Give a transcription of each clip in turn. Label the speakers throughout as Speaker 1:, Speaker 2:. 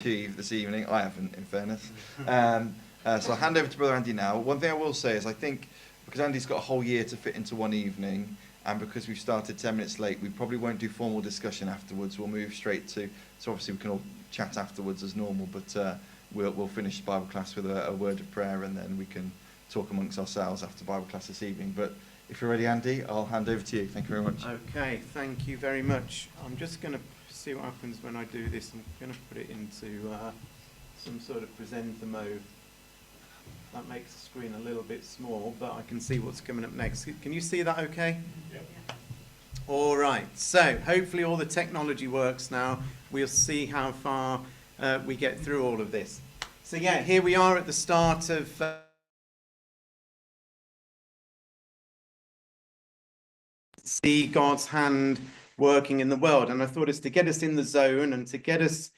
Speaker 1: achieve this evening. I haven't, in fairness. So I'll hand over to Brother Andy now. One thing I will say is I think because Andy's got a whole year to fit into one evening, and because we've started 10 minutes late, we probably won't do formal discussion afterwards. We'll move straight to, so obviously we can all chat afterwards as normal, but we'll finish Bible class with a word of prayer, and then we can talk amongst ourselves after Bible class this evening. But if you're ready, Andy, I'll hand over to you. Thank you very much.
Speaker 2: Okay, thank you very much. I'm just going to see what happens when I do this. I'm going to put it into some sort of presenter mode. That makes the screen a little bit small, but I can see what's coming up next. Can you see that okay? Yep. All right, so hopefully all the technology works now. We'll see how far we get through all of this. So yeah, here we are at the start of see God's hand working in the world. And I thought it's to get us in the zone and to get us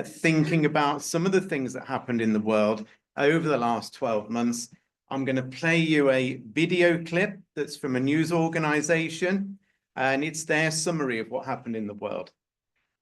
Speaker 2: thinking about some of the things that happened in the world over the last 12 months. I'm going to play you a video clip that's from a news organization, and it's their summary of what happened in the world.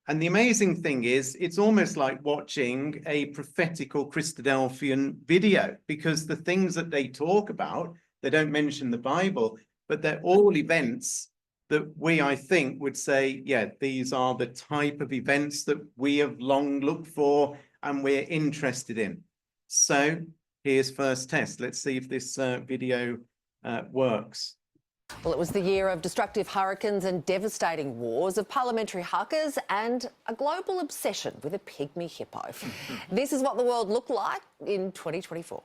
Speaker 2: And the amazing thing is, it's almost like watching a prophetical Christadelphian video, because the things that they talk about, they don't mention the Bible, but they're all events that we, I think, would say, yeah, these are the type of events that we have long looked for and we're interested in. So here's first test. Let's see if this video works.
Speaker 3: Well, it was the year of destructive hurricanes and devastating wars, of parliamentary huckers and a global obsession with a pygmy hippo. This is what the world looked like in 2024.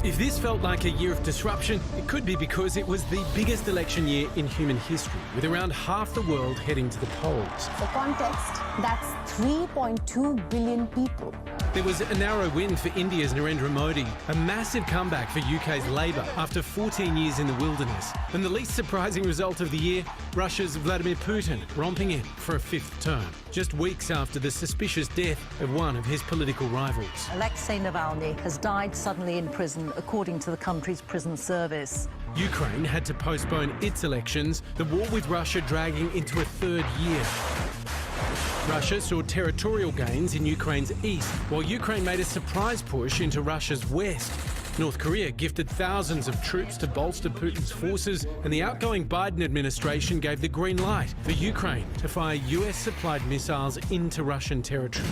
Speaker 4: If this felt like a year of disruption, it could be because it was the biggest election year in human history, with around half the world heading to the polls.
Speaker 5: For context, that's 3.2 billion people.
Speaker 4: There was a narrow win for India's Narendra Modi, a massive comeback for UK's Labour after 14 years in the wilderness. And the least surprising result of the year, Russia's Vladimir Putin romping in for a fifth term, just weeks after the suspicious death of one of his political rivals.
Speaker 6: Alexei Navalny has died suddenly in prison, according to the country's prison service.
Speaker 4: Ukraine had to postpone its elections, the war with Russia dragging into a third year. Russia saw territorial gains in Ukraine's east, while Ukraine made a surprise push into Russia's west. North Korea gifted thousands of troops to bolster Putin's forces, and the outgoing Biden administration gave the green light for Ukraine to fire US-supplied missiles into Russian territory.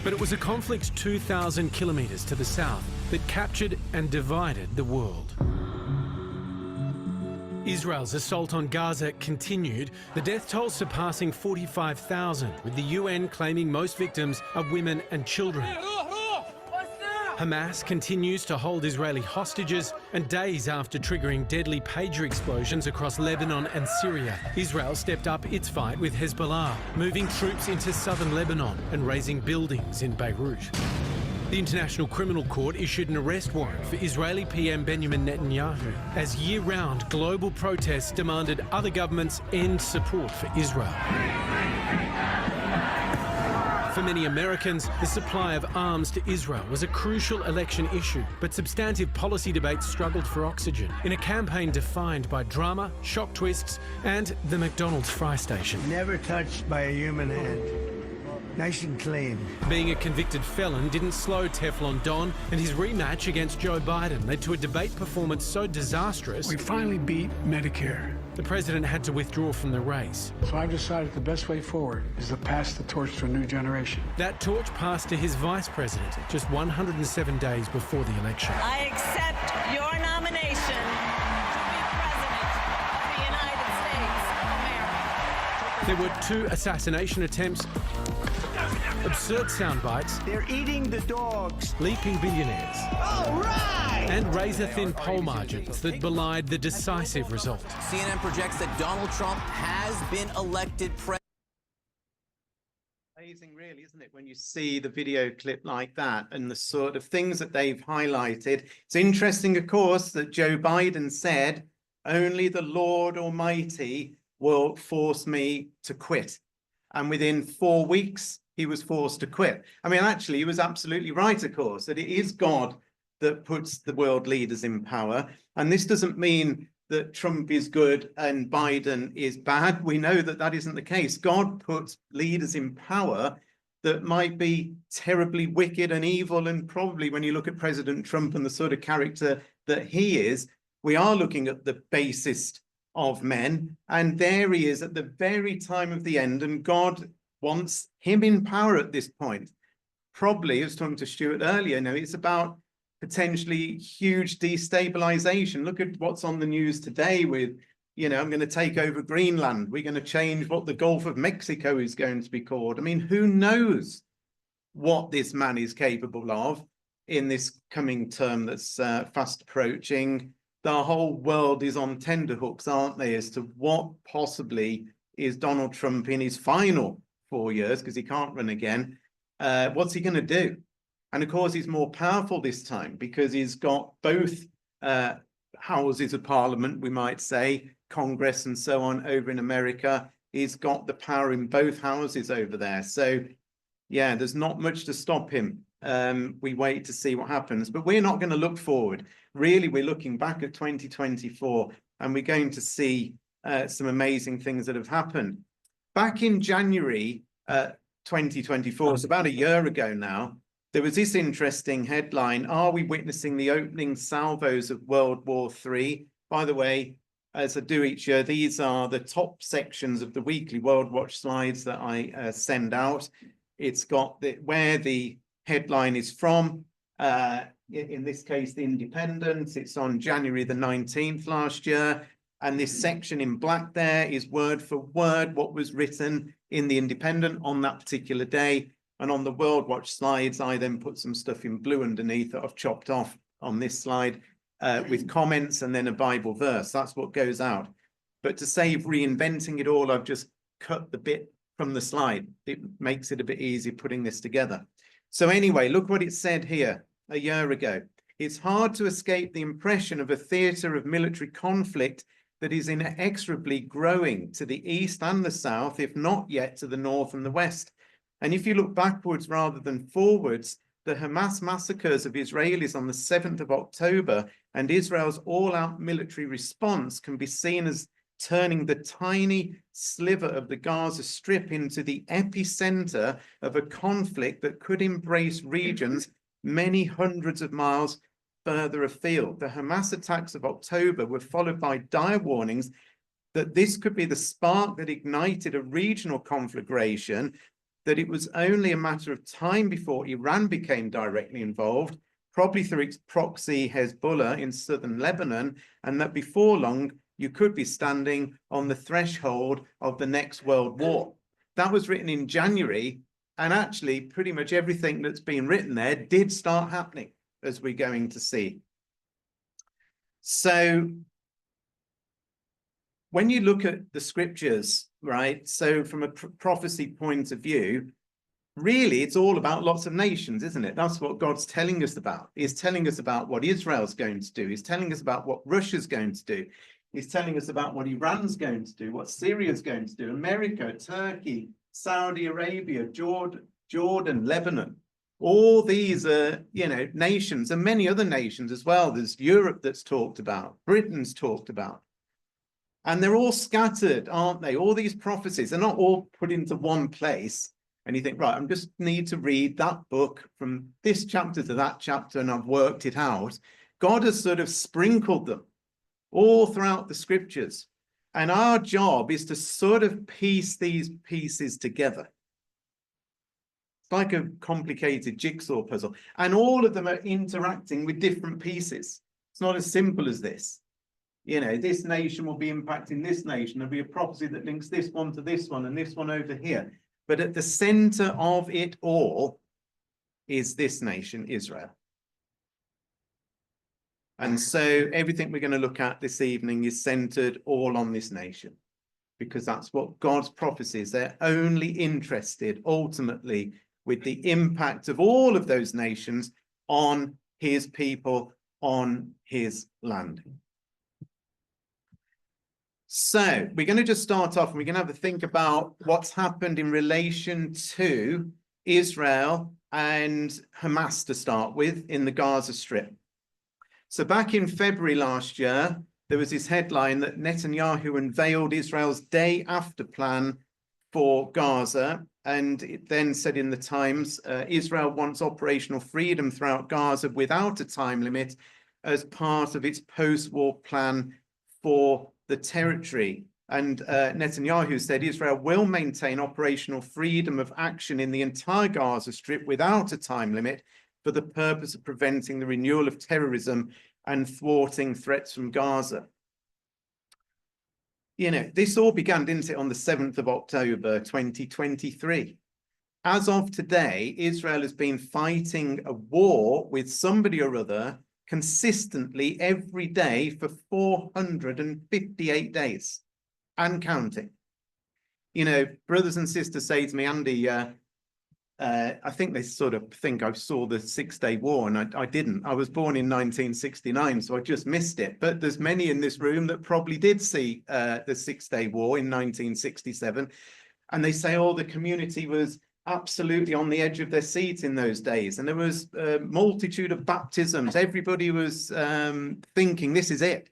Speaker 4: But it was a conflict 2,000 kilometres to the south that captured and divided the world. Israel's assault on Gaza continued, the death toll surpassing 45,000, with the UN claiming most victims are women and children. Hamas continues to hold Israeli hostages, and days after triggering deadly pager explosions across Lebanon and Syria, Israel stepped up its fight with Hezbollah, moving troops into southern Lebanon and razing buildings in Beirut. The International Criminal Court issued an arrest warrant for Israeli PM Benjamin Netanyahu as year-round global protests demanded other governments end support for Israel. For many Americans, the supply of arms to Israel was a crucial election issue, but substantive policy debates struggled for oxygen in a campaign defined by drama, shock twists, and the McDonald's fry station.
Speaker 7: Never touched by a human hand. Nice and clean.
Speaker 4: Being a convicted felon didn't slow Teflon Don, and his rematch against Joe Biden led to a debate performance so disastrous,
Speaker 8: we finally beat Medicare.
Speaker 4: The president had to withdraw from the race.
Speaker 8: So I've decided the best way forward is to pass the torch to a new generation.
Speaker 4: That torch passed to his vice president just 107 days before the election.
Speaker 9: I accept your nomination to be president of the United States of America.
Speaker 4: There were 2 assassination attempts, absurd sound bites,
Speaker 7: They're eating the dogs.
Speaker 4: leaping billionaires,
Speaker 7: All right!
Speaker 4: and razor-thin poll margins that belied the decisive result.
Speaker 10: CNN projects that Donald Trump has been elected president.
Speaker 2: Amazing, really, isn't it, when you see the video clip like that and the sort of things that they've highlighted. It's interesting, of course, that Joe Biden said, only the Lord Almighty will force me to quit. And within 4 weeks, he was forced to quit. I mean, actually, he was absolutely right, of course, that it is God that puts the world leaders in power. And this doesn't mean that Trump is good and Biden is bad. We know that that isn't the case. God puts leaders in power that might be terribly wicked and evil. And probably when you look at President Trump and the sort of character that he is, we are looking at the basest of men. And there he is at the very time of the end. And God wants him in power at this point. Probably, I was talking to Stuart earlier, it's about potentially huge destabilization. Look at what's on the news today with, I'm going to take over Greenland. We're going to change what the Gulf of Mexico is going to be called. I mean, who knows what this man is capable of in this coming term that's fast approaching. The whole world is on tenterhooks, aren't they, as to what possibly is Donald Trump in his final 4 years, because he can't run again. What's he going to do? And of course, he's more powerful this time because he's got both houses of parliament, we might say, Congress and so on over in America. He's got the power in both houses over there. So, yeah, there's not much to stop him. We wait to see what happens. But we're not going to look forward. Really, we're looking back at 2024, and we're going to see some amazing things that have happened. Back in January 2024, it's about a year ago now, there was this interesting headline: are we witnessing the opening salvos of World War III? By the way, as I do each year, these are the top sections of the weekly World Watch slides that I send out. It's got where the headline is from. In this case, The Independent. It's on January the 19th last year. And this section in black there is word for word what was written in The Independent on that particular day. And on the World Watch slides, I then put some stuff in blue underneath that I've chopped off on this slide with comments and then a Bible verse. That's what goes out. But to save reinventing it all, I've just cut the bit from the slide. It makes it a bit easier putting this together. So anyway, look what it said here a year ago. It's hard to escape the impression of a theatre of military conflict that is inexorably growing to the east and the south, if not yet to the north and the west. And if you look backwards rather than forwards, the Hamas massacres of Israelis on the 7th of October and Israel's all-out military response can be seen as turning the tiny sliver of the Gaza Strip into the epicenter of a conflict that could embrace regions many hundreds of miles further afield. The Hamas attacks of October were followed by dire warnings that this could be the spark that ignited a regional conflagration, that it was only a matter of time before Iran became directly involved, probably through its proxy Hezbollah in southern Lebanon, and that before long, you could be standing on the threshold of the next world war. That was written in January, and actually pretty much everything that's been written there did start happening, as we're going to see. So when you look at the scriptures, right, so from a prophecy point of view, really it's all about lots of nations, isn't it? That's what God's telling us about. He's telling us about what Israel's going to do. He's telling us about what Russia's going to do. He's telling us about what Iran's going to do, what Syria's going to do, America, Turkey, Saudi Arabia, Jordan, Lebanon. All these are, nations, and many other nations as well. There's Europe that's talked about, Britain's talked about. And they're all scattered, aren't they? All these prophecies, they're not all put into one place. And you think, right, I just need to read that book from this chapter to that chapter, and I've worked it out. God has sort of sprinkled them all throughout the scriptures. And our job is to sort of piece these pieces together. It's like a complicated jigsaw puzzle. And all of them are interacting with different pieces. It's not as simple as this. This nation will be impacting this nation. There'll be a prophecy that links this one to this one and this one over here. But at the center of it all is this nation, Israel. And so everything we're going to look at this evening is centered all on this nation, because that's what God's prophecies. They're only interested ultimately with the impact of all of those nations on his people, on his land. So we're going to just start off, and we're going to have a think about what's happened in relation to Israel and Hamas to start with in the Gaza Strip. So back in February last year, there was this headline that Netanyahu unveiled Israel's day after plan for Gaza. And it then said in the Times, Israel wants operational freedom throughout Gaza without a time limit as part of its post-war plan for the territory. And Netanyahu said Israel will maintain operational freedom of action in the entire Gaza Strip without a time limit for the purpose of preventing the renewal of terrorism and thwarting threats from Gaza. You know, this all began, didn't it, on the 7th of October, 2023. As of today, Israel has been fighting a war with somebody or other consistently every day for 458 days and counting. You know, brothers and sisters say to me, Andy, I think they sort of think I saw the Six-Day War, and I didn't. I was born in 1969, so I just missed it. But there's many in this room that probably did see the Six-Day War in 1967. And they say, oh, the community was absolutely on the edge of their seat in those days. And there was a multitude of baptisms. Everybody was thinking, this is it.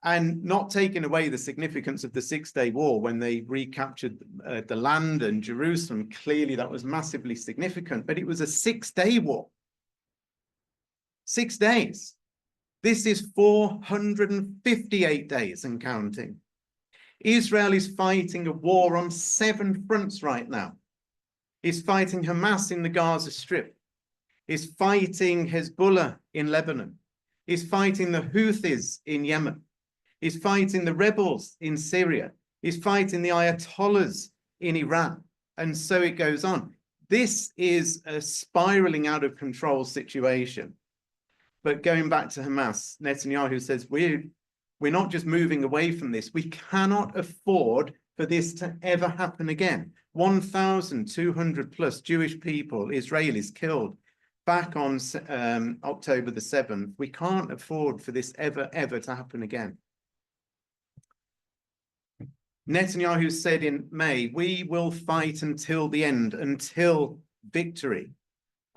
Speaker 2: And not taking away the significance of the Six-Day War when they recaptured the land and Jerusalem. Clearly, that was massively significant, but it was a 6-day war. 6 days. This is 458 days and counting. Israel is fighting a war on 7 fronts right now. It's fighting Hamas in the Gaza Strip. It's fighting Hezbollah in Lebanon. It's fighting the Houthis in Yemen. Is fighting the rebels in Syria, is fighting the Ayatollahs in Iran, and so it goes on. This is a spiraling out of control situation. But going back to Hamas, Netanyahu says, we're not just moving away from this. We cannot afford for this to ever happen again. 1,200 plus Jewish people, Israelis, killed back on October the 7th. We can't afford for this ever to happen again. Netanyahu said in May, we will fight until the end, until victory.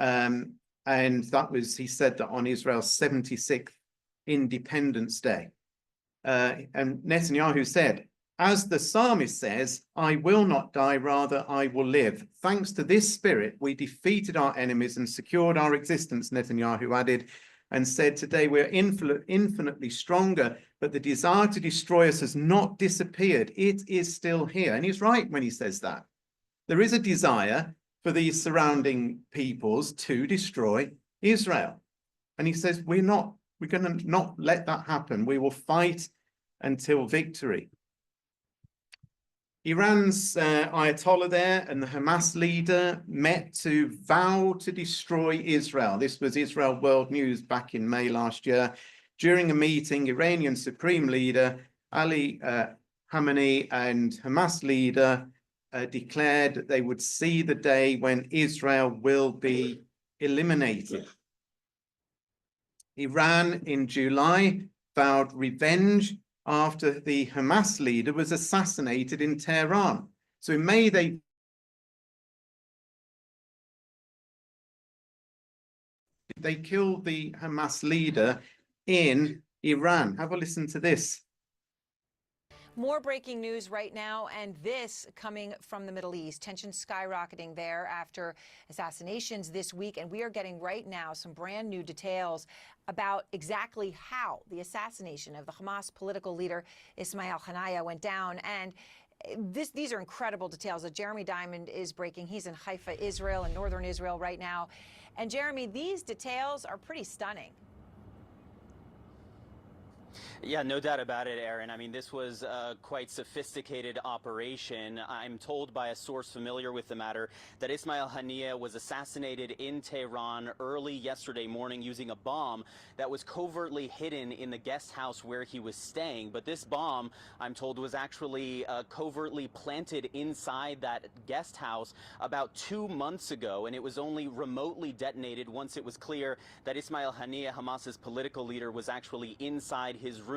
Speaker 2: And that was, he said that on Israel's 76th Independence Day. And Netanyahu said, as the psalmist says, I will not die, rather I will live. Thanks to this spirit, we defeated our enemies and secured our existence, Netanyahu added, and said, today we're infinitely stronger, but the desire to destroy us has not disappeared. It is still here. And he's right when he says that. There is a desire for these surrounding peoples to destroy Israel. And he says, we're going to not let that happen. We will fight until victory. Iran's Ayatollah there and the Hamas leader met to vow to destroy Israel. This was Israel World News back in May last year. During a meeting, Iranian Supreme Leader Ali Khamenei and Hamas leader declared that they would see the day when Israel will be eliminated. Iran in July vowed revenge after the Hamas leader was assassinated in Tehran. So in May, they killed the Hamas leader in Iran. Have a listen to this.
Speaker 11: More breaking news right now, and this coming from the Middle East. Tensions skyrocketing there after assassinations this week, and we are getting right now some brand new details about exactly how the assassination of the Hamas political leader Ismail Haniyeh went down. And these are incredible details that Jeremy Diamond is breaking. He's in Haifa, Israel, in northern Israel right now. And Jeremy, these details are pretty stunning.
Speaker 12: Yeah, no doubt about it, Aaron. I mean, this was a quite sophisticated operation. I'm told by a source familiar with the matter that Ismail Haniyeh was assassinated in Tehran early yesterday morning using a bomb that was covertly hidden in the guest house where he was staying. But this bomb, I'm told, was actually covertly planted inside that guest house about 2 months ago, and it was only remotely detonated once it was clear that Ismail Haniyeh, Hamas's political leader, was actually inside his room.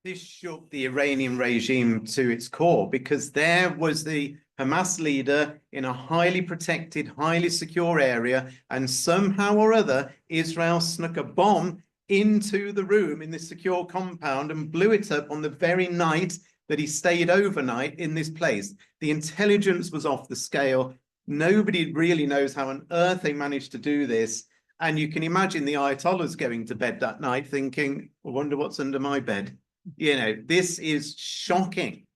Speaker 2: This shook the Iranian regime to its core, because there was the Hamas leader in a highly protected, highly secure area, and somehow or other, Israel snuck a bomb into the room in this secure compound and blew it up on the very night that he stayed overnight in this place. The intelligence was off the scale. Nobody really knows how on earth they managed to do this. And you can imagine the Ayatollahs going to bed that night thinking, I wonder what's under my bed. You know, this is shocking.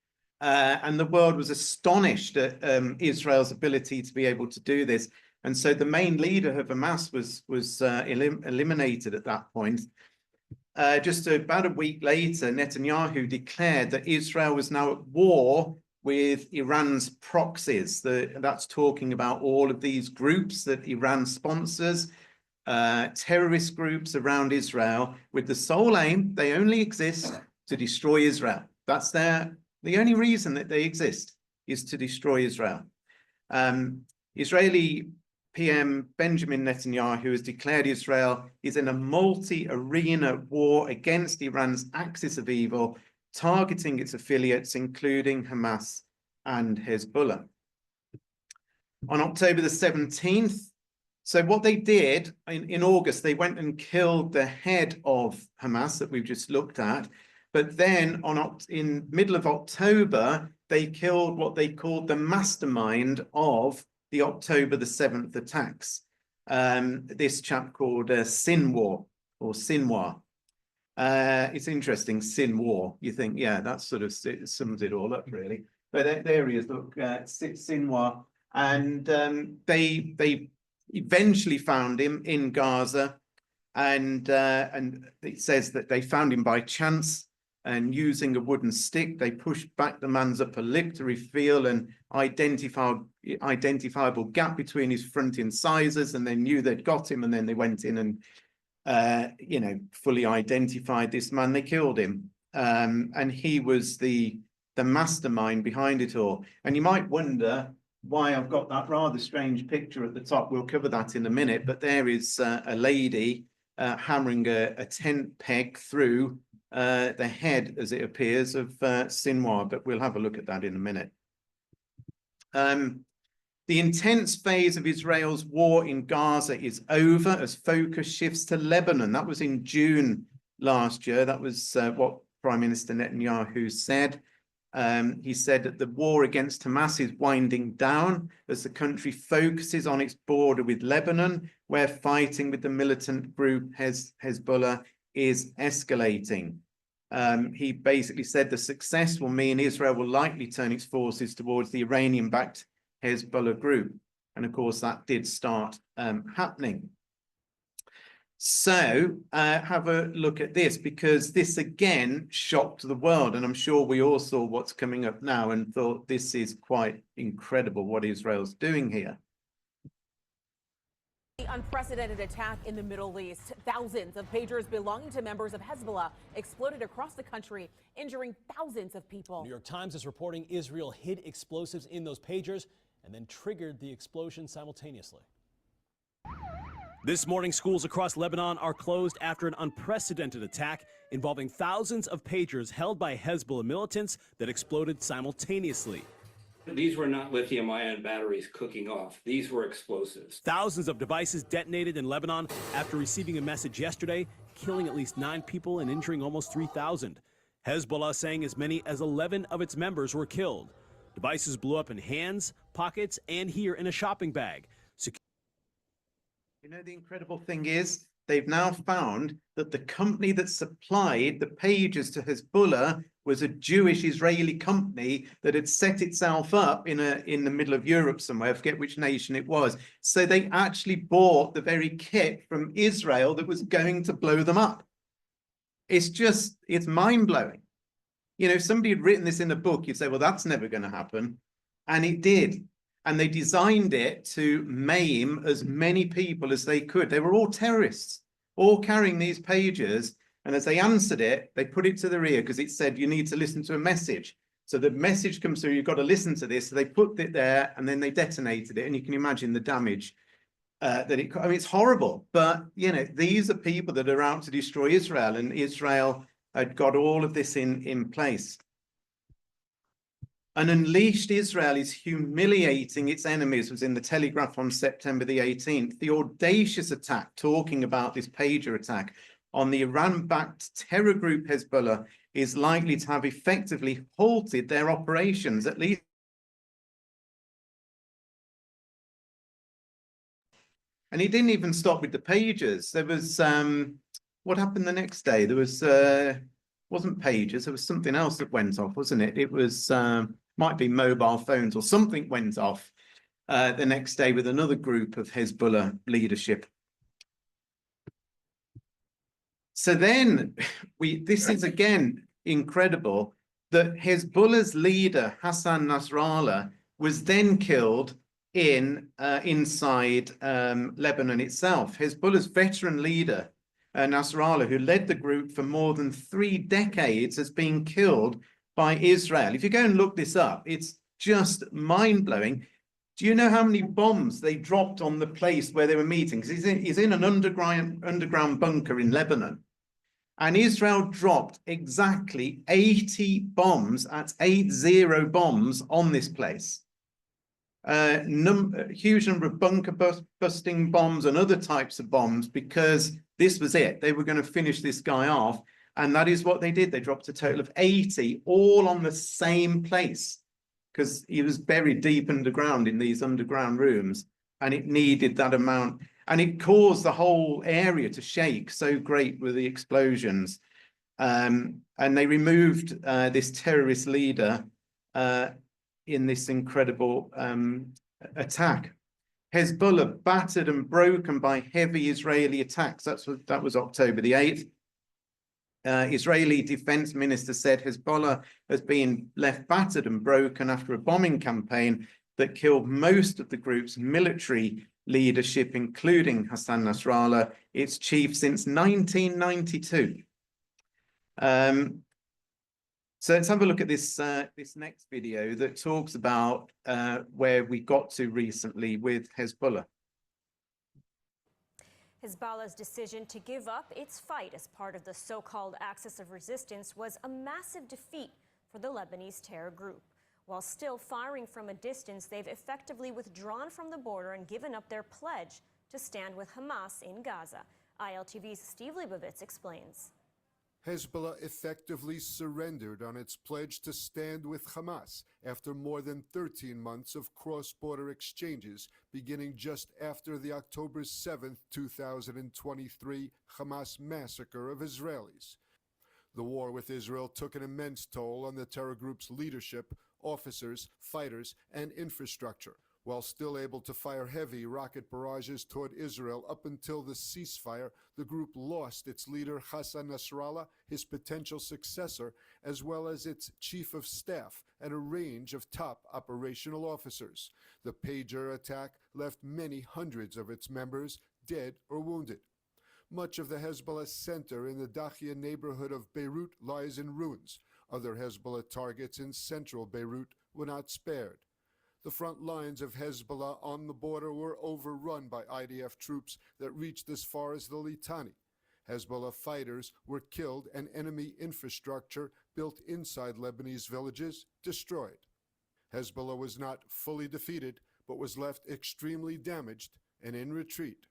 Speaker 2: And the world was astonished at Israel's ability to be able to do this. And so the main leader of Hamas was eliminated at that point. Just about a week later, Netanyahu declared that Israel was now at war with Iran's proxies. That's talking about all of these groups that Iran sponsors, terrorist groups around Israel, with the sole aim, they only exist to destroy Israel. That's the only reason that they exist is to destroy Israel. Israeli PM Benjamin Netanyahu has declared Israel is in a multi-arena war against Iran's axis of evil, targeting its affiliates, including Hamas and Hezbollah. On October the 17th, so what they did in August, they went and killed the head of Hamas that we've just looked at. But then in middle of October, they killed what they called the mastermind of the October the 7th attacks. This chap called Sinwar or Sinwar. It's interesting, Sinwar. You think, yeah, that sort of sums it all up, really. But there he is, look, Sinwar. And they eventually found him in Gaza. And it says that they found him by chance. And using a wooden stick, they pushed back the man's upper lip to reveal an identifiable gap between his front incisors, and they knew they'd got him. And then they went in and, fully identified this man. They killed him, and he was the mastermind behind it all. And you might wonder why I've got that rather strange picture at the top. We'll cover that in a minute. But there is a lady hammering a tent peg through the head, as it appears, of Sinwar, but we'll have a look at that in a minute. The intense phase of Israel's war in Gaza is over as focus shifts to Lebanon. That was in June last year. That was what Prime Minister Netanyahu said. He said that the war against Hamas is winding down as the country focuses on its border with Lebanon, where fighting with the militant group Hezbollah is escalating. He basically said the success will mean Israel will likely turn its forces towards the Iranian-backed Hezbollah group. And of course, that did start happening. So have a look at this, because this again shocked the world. And I'm sure we all saw what's coming up now and thought this is quite incredible what Israel's doing here.
Speaker 13: The unprecedented attack in the Middle East. Thousands of pagers belonging to members of Hezbollah exploded across the country, injuring thousands of people.
Speaker 14: New York Times is reporting Israel hid explosives in those pagers and then triggered the explosion simultaneously. This morning, schools across Lebanon are closed after an unprecedented attack involving thousands of pagers held by Hezbollah militants that exploded simultaneously.
Speaker 15: These were not lithium-ion batteries cooking off. These were explosives.
Speaker 14: Thousands of devices detonated in Lebanon after receiving a message yesterday, killing at least 9 people and injuring almost 3,000. Hezbollah saying as many as 11 of its members were killed. Devices blew up in hands, pockets, and here in a shopping bag.
Speaker 2: You know, the incredible thing is they've now found that the company that supplied the pages to Hezbollah was a Jewish Israeli company that had set itself up in the middle of Europe somewhere. I forget which nation it was. So they actually bought the very kit from Israel that was going to blow them up. It's mind-blowing. You know, if somebody had written this in a book, you'd say, well, that's never going to happen. And it did. And they designed it to maim as many people as they could. They were all terrorists, all carrying these pages. And as they answered it, they put it to their ear because it said, you need to listen to a message. So the message comes through, you've got to listen to this. So they put it there and then they detonated it. And you can imagine the damage I mean, it's horrible. But, you know, these are people that are out to destroy Israel, and Israel had got all of this in place. An unleashed Israel is humiliating its enemies was in the Telegraph on September the 18th. The audacious attack, talking about this pager attack on the Iran-backed terror group Hezbollah, is likely to have effectively halted their operations, at least. And he didn't even stop with the pagers. There was, what happened the next day? There was, wasn't pagers, there was something else that went off, wasn't it? It was, might be mobile phones or something went off the next day with another group of Hezbollah leadership. So then this is again incredible that Hezbollah's leader, Hassan Nasrallah, was then killed inside Lebanon itself. Hezbollah's veteran leader, Nasrallah, who led the group for more than 3 decades, has been killed by Israel. If you go and look this up, it's just mind-blowing. Do you know how many bombs they dropped on the place where they were meeting? Because he's in an underground bunker in Lebanon. And Israel dropped exactly 80 bombs, that's 80 bombs on this place. Huge number of bunker busting bombs and other types of bombs, because this was it. They were going to finish this guy off. And that is what they did. They dropped a total of 80, all on the same place, because he was buried deep underground in these underground rooms, and it needed that amount. And it caused the whole area to shake, so great were the explosions. And they removed this terrorist leader in this incredible attack. Hezbollah battered and broken by heavy Israeli attacks. That was October the 8th. Israeli defense minister said Hezbollah has been left battered and broken after a bombing campaign that killed most of the group's military leadership, including Hassan Nasrallah, its chief since 1992. So let's have a look at this this next video that talks about where we got to recently with Hezbollah.
Speaker 16: Hezbollah's decision to give up its fight as part of the so-called Axis of Resistance was a massive defeat for the Lebanese terror group. While still firing from a distance, they've effectively withdrawn from the border and given up their pledge to stand with Hamas in Gaza. ILTV's Steve Leibovitz explains.
Speaker 17: Hezbollah effectively surrendered on its pledge to stand with Hamas after more than 13 months of cross-border exchanges, beginning just after the October 7, 2023 Hamas massacre of Israelis. The war with Israel took an immense toll on the terror group's leadership, officers, fighters, and infrastructure. While still able to fire heavy rocket barrages toward Israel up until the ceasefire, the group lost its leader Hassan Nasrallah, his potential successor, as well as its chief of staff and a range of top operational officers. The pager attack left many hundreds of its members dead or wounded. Much of the Hezbollah center in the Dakhia neighborhood of Beirut lies in ruins. Other Hezbollah targets in central Beirut were not spared. The front lines of Hezbollah on the border were overrun by IDF troops that reached as far as the Litani. Hezbollah fighters were killed and enemy infrastructure built inside Lebanese villages destroyed. Hezbollah was not fully defeated, but was left extremely damaged and in retreat.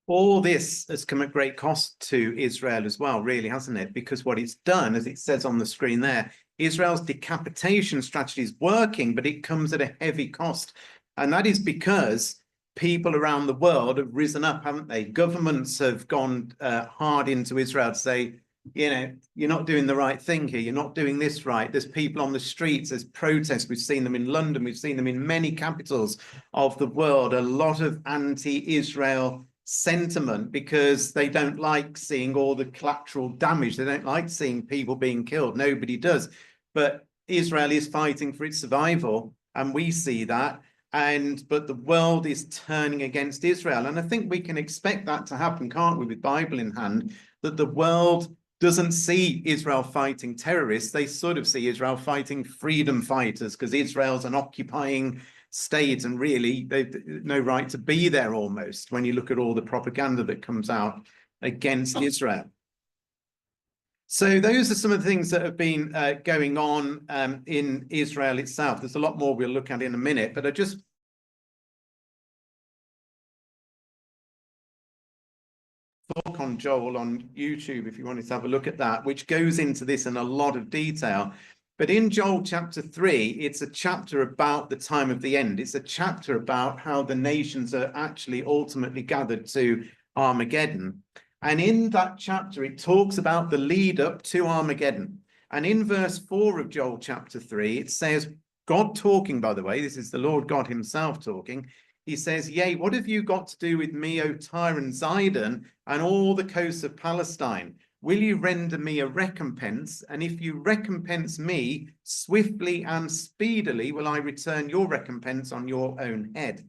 Speaker 2: All this has come at great cost to Israel as well, really, hasn't it? Because what it's done, as it says on the screen there, Israel's decapitation strategy is working, but it comes at a heavy cost. And that is because people around the world have risen up, haven't they? Governments have gone hard into Israel to say, you know, you're not doing the right thing here. You're not doing this right. There's people on the streets. There's protests. We've seen them in London. We've seen them in many capitals of the world. A lot of anti-Israel sentiment because they don't like seeing all the collateral damage. They don't like seeing people being killed. Nobody does. But Israel is fighting for its survival, and we see that. But the world is turning against Israel. And I think we can expect that to happen, can't we, with Bible in hand, that the world doesn't see Israel fighting terrorists. They sort of see Israel fighting freedom fighters, because Israel's an occupying state and really they've no right to be there almost, when you look at all the propaganda that comes out against Israel. So those are some of the things that have been going on in Israel itself. There's a lot more we'll look at in a minute, but I just talk on Joel on YouTube if you wanted to have a look at that, which goes into this in a lot of detail. But in Joel chapter 3, it's a chapter about the time of the end. It's a chapter about how the nations are actually ultimately gathered to Armageddon. And in that chapter, it talks about the lead up to Armageddon. And in verse 4 of Joel chapter 3, it says, God talking, by the way, this is the Lord God himself talking. He says, yea, what have you got to do with me, O Tyre and Zidon, and all the coasts of Palestine? Will you render me a recompense? And if you recompense me, swiftly and speedily will I return your recompense on your own head.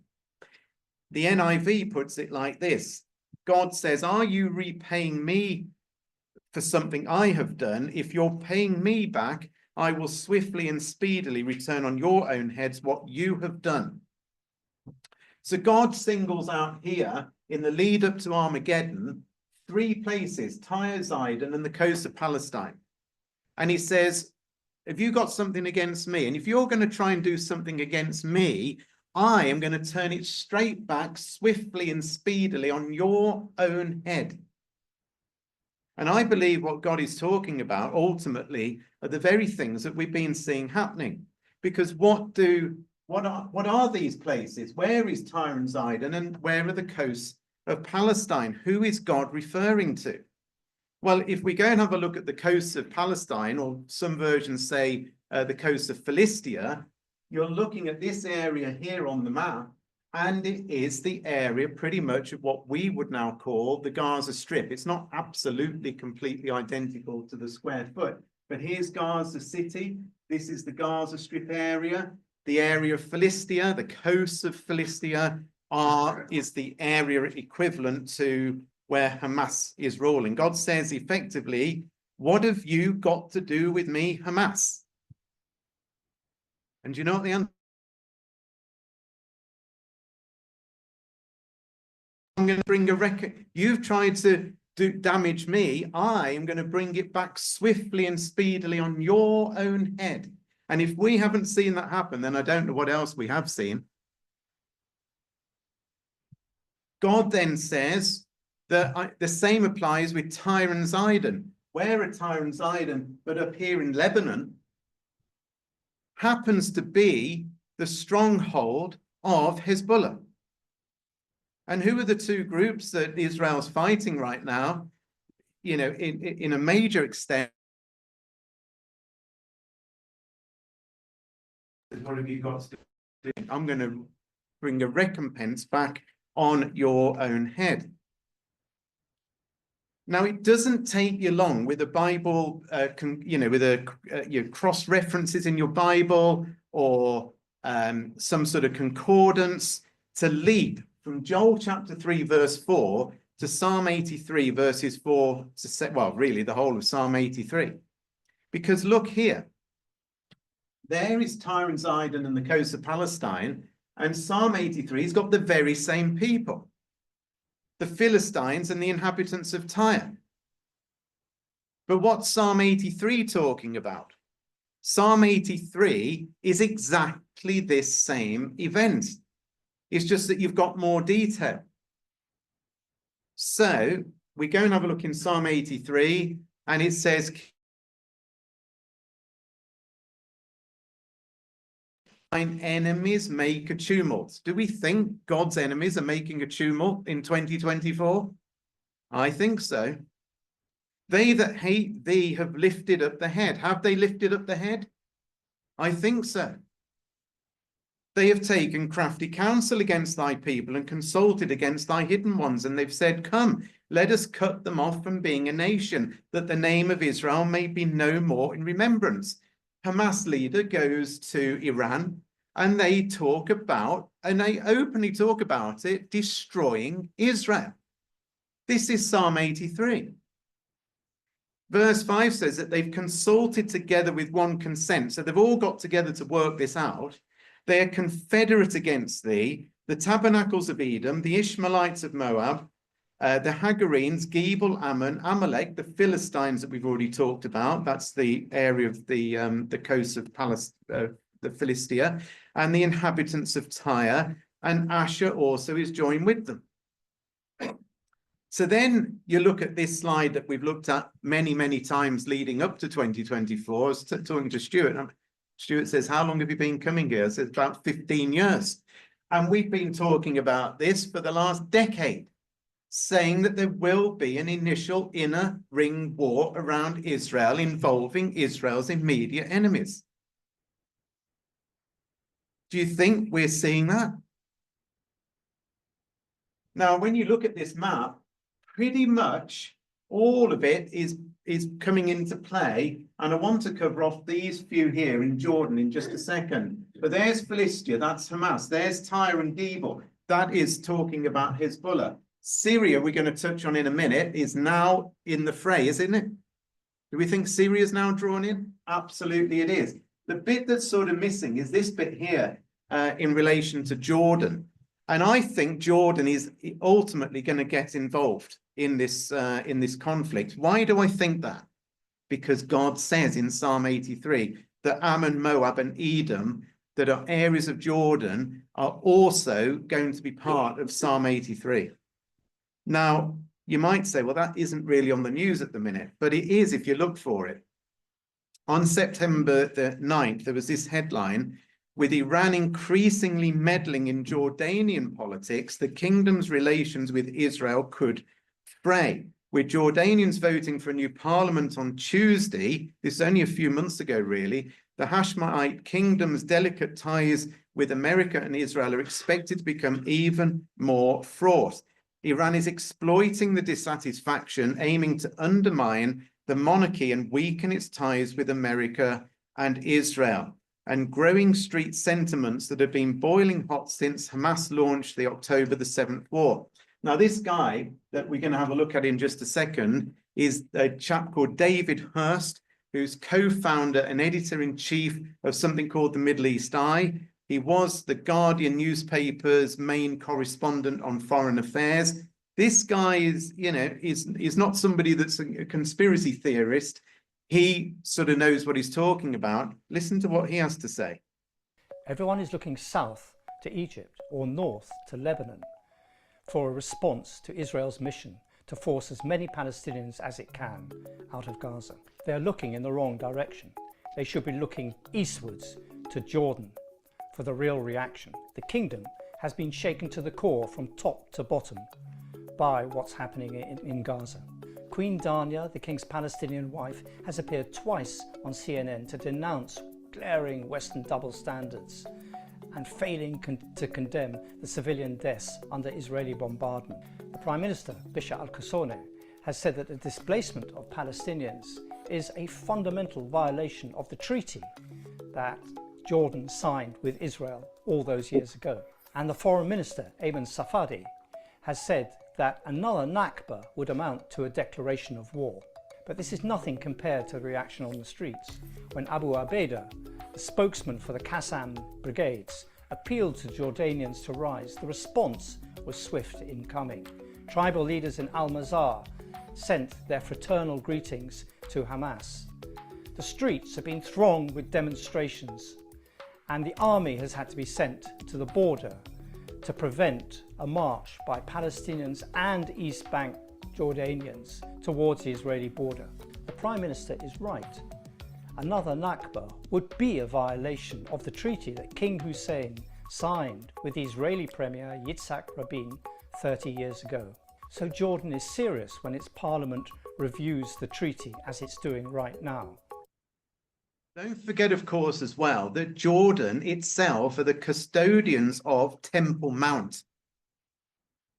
Speaker 2: The NIV puts it like this. God says, are you repaying me for something I have done? If you're paying me back, I will swiftly and speedily return on your own heads what you have done. So God singles out here in the lead up to Armageddon, 3 places, Tyre, Zidon, and the coast of Palestine. And he says, have you got something against me? And if you're going to try and do something against me, I am going to turn it straight back swiftly and speedily on your own head. And I believe what God is talking about ultimately are the very things that we've been seeing happening. Because what are these places? Where is Tyre and Zidon, and where are the coasts of Palestine? Who is God referring to? Well, if we go and have a look at the coasts of Palestine, or some versions say the coasts of Philistia, you're looking at this area here on the map, and it is the area pretty much of what we would now call the Gaza Strip. It's not absolutely completely identical to the square foot, but here's Gaza City. This is the Gaza Strip area. The area of Philistia, the coasts of Philistia, is the area equivalent to where Hamas is ruling. God says effectively, what have you got to do with me, Hamas? And do you know what the answer? I'm going to bring a record. You've tried to damage me. I am going to bring it back swiftly and speedily on your own head. And if we haven't seen that happen, then I don't know what else we have seen. God then says that the same applies with Tyre and Zidon. Where are Tyre and Zidon, but up here in Lebanon, happens to be the stronghold of Hezbollah. And who are the 2 groups that Israel's fighting right now? You know, in a major extent. What have you got to do? I'm going to bring a recompense back on your own head. Now, it doesn't take you long with a Bible, with cross references in your Bible or some sort of concordance to leap from Joel chapter 3, verse 4 to Psalm 83, verses 4 to 7. Well, really, the whole of Psalm 83. Because look here. There is Tyre and Zidon and the coast of Palestine, and Psalm 83 has got the very same people, the Philistines and the inhabitants of Tyre. But what's Psalm 83 talking about? Psalm 83 is exactly this same event. It's just that you've got more detail. So we go and have a look in Psalm 83, and it says, "Thine enemies make a tumult." Do we think God's enemies are making a tumult in 2024? I think so. "They that hate thee have lifted up the head." Have they lifted up the head? I think so. "They have taken crafty counsel against thy people and consulted against thy hidden ones. And they've said, Come, let us cut them off from being a nation, that the name of Israel may be no more in remembrance." Hamas leader goes to Iran and they talk about, and they openly talk about it, destroying Israel. This is Psalm 83. Verse 5 says that they've consulted together with one consent. So they've all got together to work this out. They are confederate against thee, the tabernacles of Edom, the Ishmaelites of Moab, the Hagarenes, Gebal, Ammon, Amalek, the Philistines that we've already talked about. That's the area of the coast of the Philistia, and the inhabitants of Tyre, and Asher also is joined with them. So then you look at this slide that we've looked at many, many times leading up to 2024. I was talking to Stuart, and Stuart says, how long have you been coming here? I said, about 15 years. And we've been talking about this for the last decade, saying that there will be an initial inner ring war around Israel involving Israel's immediate enemies. Do you think we're seeing that? Now, when you look at this map, pretty much all of it is coming into play. And I want to cover off these few here in Jordan in just a second. But there's Philistia, that's Hamas. There's Tyre and Gebal. That is talking about Hezbollah. Syria, we're going to touch on in a minute, is now in the fray, isn't it? Do we think Syria is now drawn in? Absolutely it is. The bit that's sort of missing is this bit here in relation to Jordan. And I think Jordan is ultimately going to get involved in this conflict. Why do I think that? Because God says in Psalm 83 that Ammon, Moab, and Edom, that are areas of Jordan, are also going to be part of Psalm 83. Now, you might say, well, that isn't really on the news at the minute, but it is if you look for it. On September the 9th, there was this headline, with Iran increasingly meddling in Jordanian politics, the kingdom's relations with Israel could fray. With Jordanians voting for a new parliament on Tuesday, this is only a few months ago, really, the Hashemite kingdom's delicate ties with America and Israel are expected to become even more fraught. Iran is exploiting the dissatisfaction, aiming to undermine the monarchy and weaken its ties with America and Israel. And growing street sentiments that have been boiling hot since Hamas launched the October the 7th war. Now, this guy that we're going to have a look at in just a second is a chap called David Hurst, who's co-founder and editor-in-chief of something called the Middle East Eye. He was the Guardian newspaper's main correspondent on foreign affairs. This guy is, you know, is not somebody that's a conspiracy theorist. He sort of knows what he's talking about. Listen to what he has to say.
Speaker 18: Everyone is looking south to Egypt or north to Lebanon for a response to Israel's mission to force as many Palestinians as it can out of Gaza. They are looking in the wrong direction. They should be looking eastwards to Jordan for the real reaction. The kingdom has been shaken to the core from top to bottom by what's happening in Gaza. Queen Dania, the king's Palestinian wife, has appeared twice on CNN to denounce glaring Western double standards and failing to condemn the civilian deaths under Israeli bombardment. The Prime Minister, Bisha al-Qasone, has said that the displacement of Palestinians is a fundamental violation of the treaty that Jordan signed with Israel all those years ago. And the Foreign Minister, Ayman Safadi, has said that another Nakba would amount to a declaration of war. But this is nothing compared to the reaction on the streets when Abu Ubaidah, the spokesman for the Qassam brigades, appealed to Jordanians to rise. The response was swift in coming. Tribal leaders in Al-Mazar sent their fraternal greetings to Hamas. The streets have been thronged with demonstrations, and the army has had to be sent to the border to prevent a march by Palestinians and East Bank Jordanians towards the Israeli border. The Prime Minister is right. Another Nakba would be a violation of the treaty that King Hussein signed with the Israeli Premier Yitzhak Rabin 30 years ago. So Jordan is serious when its parliament reviews the treaty as it's doing right now.
Speaker 2: Don't forget, of course, as well, that Jordan itself are the custodians of Temple Mount,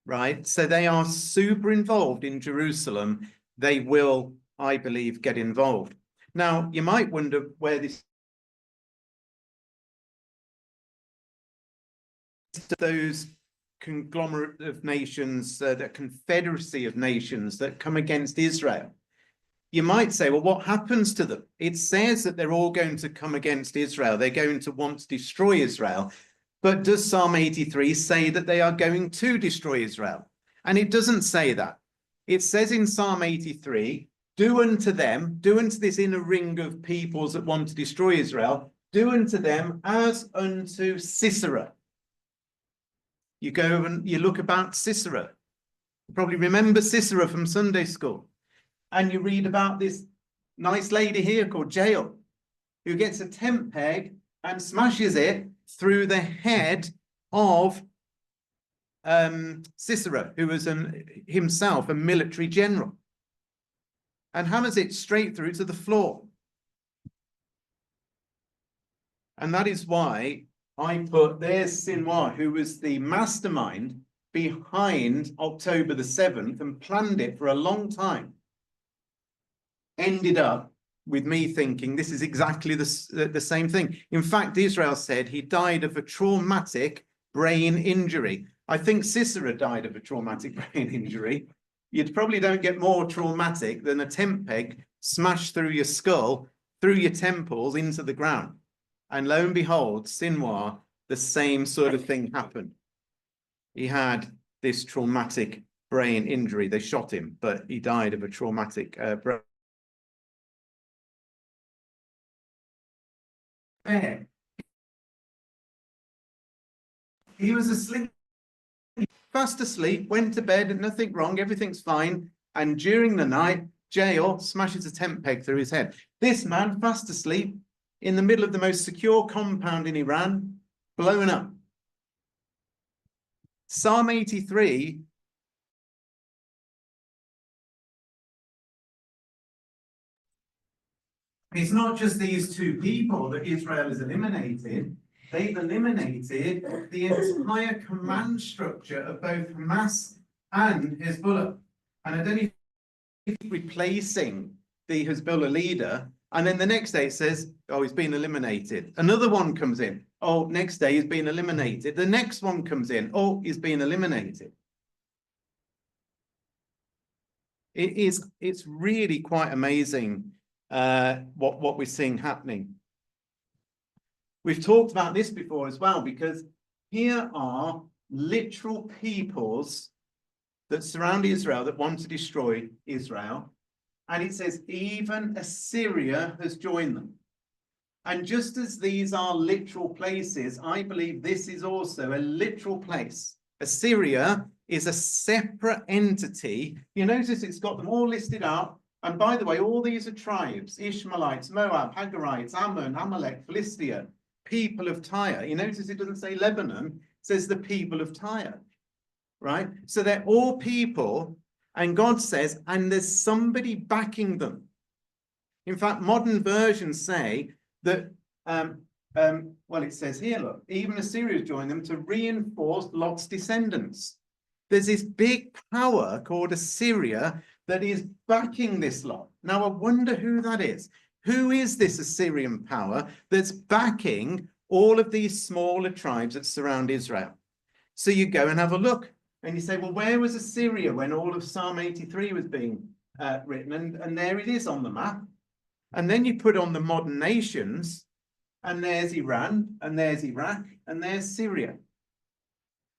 Speaker 2: right? So they are super involved in Jerusalem. They will, I believe, get involved. Now, you might wonder where this those conglomerate of nations, the confederacy of nations that come against Israel. You might say, well, what happens to them? It says that they're all going to come against Israel. They're going to want to destroy Israel. But does Psalm 83 say that they are going to destroy Israel? And it doesn't say that. It says in Psalm 83, do unto them, do unto this inner ring of peoples that want to destroy Israel, do unto them as unto Sisera. You go and you look about Sisera. You probably remember Sisera from Sunday school. And you read about this nice lady here called Jael, who gets a tent peg and smashes it through the head of Sisera, who was himself a military general, and hammers it straight through to the floor. And that is why I put, there's Sinwar, who was the mastermind behind October the 7th and planned it for a long time. Ended up with me thinking this is exactly the same thing. In fact, Israel said he died of a traumatic brain injury. I think Sisera died of a traumatic brain injury. You probably don't get more traumatic than a tent peg smashed through your skull, through your temples into the ground. And lo and behold, Sinwar, the same sort of thing happened. He had this traumatic brain injury. They shot him, but he died of a traumatic brain. He was asleep, fast asleep, went to bed, and nothing wrong, everything's fine. And during the night, Jael smashes a tent peg through his head. This man, fast asleep, in the middle of the most secure compound in Iran, blown up. Psalm 83 it's not just these two people that Israel has eliminated. They've eliminated the entire command structure of both Hamas and Hezbollah. And I don't know if replacing the Hezbollah leader, and then the next day it says, oh, he's been eliminated. Another one comes in. Oh, next day he's been eliminated. The next one comes in. Oh, he's been eliminated. It's really quite amazing what we're seeing happening. We've talked about this before as well, because here are literal peoples that surround Israel that want to destroy Israel. And it says, even Assyria has joined them. And just as these are literal places, I believe this is also a literal place. Assyria is a separate entity. You notice it's got them all listed out. And by the way, all these are tribes: Ishmaelites, Moab, Hagarites, Ammon, Amalek, Philistia, people of Tyre. You notice it doesn't say Lebanon, it says the people of Tyre, right? So they're all people, and God says, and there's somebody backing them. In fact, modern versions say that, well, it says here, look, even Assyria joined them to reinforce Lot's descendants. There's this big power called Assyria that is backing this lot. Now, I wonder who that is. Who is this Assyrian power that's backing all of these smaller tribes that surround Israel? So you go and have a look, and you say, well, where was Assyria when all of Psalm 83 was being written? And there it is on the map. And then you put on the modern nations, and there's Iran, and there's Iraq, and there's Syria.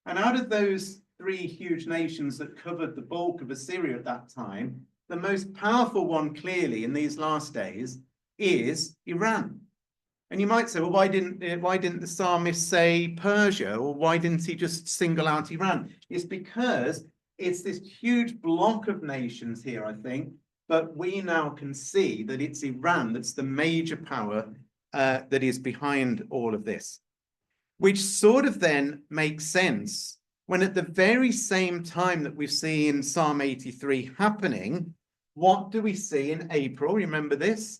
Speaker 2: And out of those three huge nations that covered the bulk of Assyria at that time, the most powerful one clearly in these last days is Iran. And you might say, well, why didn't the psalmist say Persia, or why didn't he just single out Iran? It's because it's this huge block of nations here, I think, but we now can see that it's Iran that's the major power that is behind all of this, which sort of then makes sense when at the very same time that we've seen Psalm 83 happening, what do we see in April? Remember this?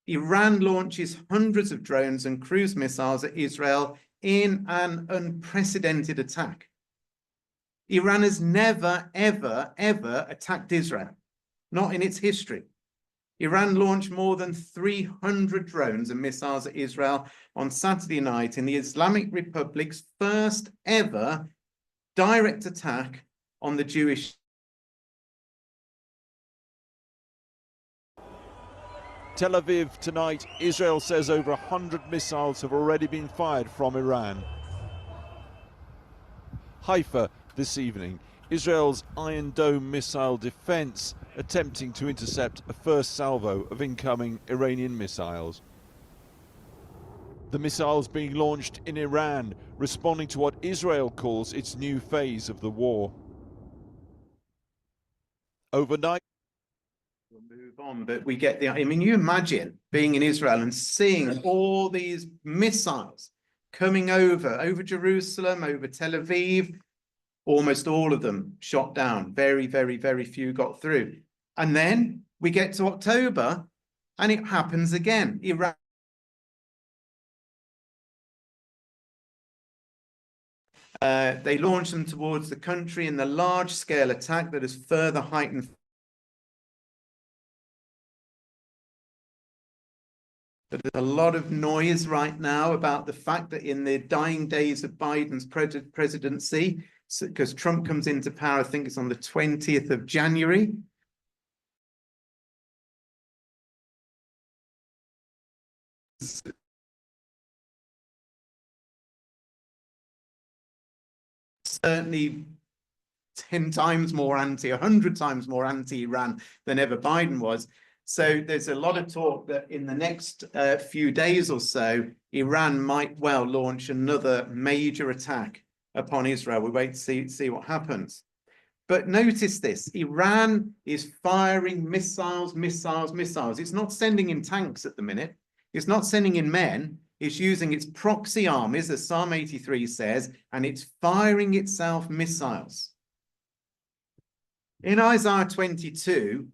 Speaker 2: Iran launches hundreds of drones and cruise missiles at Israel in an unprecedented attack. Iran has never, ever, ever attacked Israel, not in its history. Iran launched more than 300 drones and missiles at Israel on Saturday night in the Islamic Republic's first ever direct attack on the Jewish.
Speaker 19: Tel Aviv tonight, Israel says over 100 missiles have already been fired from Iran. Haifa this evening, Israel's Iron Dome missile defense attempting to intercept a first salvo of incoming Iranian missiles. The missiles being launched in Iran, responding to what Israel calls its new phase of the war. Overnight,
Speaker 2: We'll move on, but we get the, I mean, you imagine being in Israel and seeing all these missiles coming over Jerusalem, over Tel Aviv, almost all of them shot down. Very, very, very few got through. And then we get to October and it happens again. Iran. They launched them towards the country in the large-scale attack that has further heightened. But there's a lot of noise right now about the fact that in the dying days of Biden's presidency, because Trump comes into power, I think it's on the 20th of January. Certainly 10 times more 100 times more anti-Iran than ever Biden was. So there's a lot of talk that in the next few days or so, Iran might well launch another major attack upon Israel. We wait to see what happens. But notice this, Iran is firing missiles. It's not sending in tanks at the minute. It's not sending in men. It's using its proxy armies, as Psalm 83 says, and it's firing itself missiles. In Isaiah 22,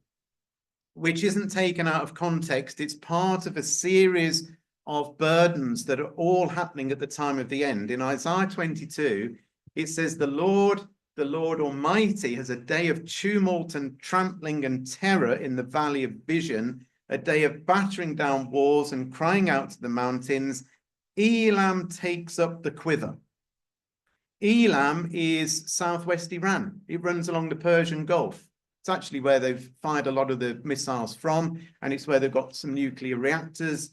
Speaker 2: which isn't taken out of context, it's part of a series of burdens that are all happening at the time of the end. In Isaiah 22, it says, the Lord Almighty has a day of tumult and trampling and terror in the valley of vision, a day of battering down walls and crying out to the mountains. Elam takes up the quiver. Elam is southwest Iran. It runs along the Persian Gulf. It's actually where they've fired a lot of the missiles from, and it's where they've got some nuclear reactors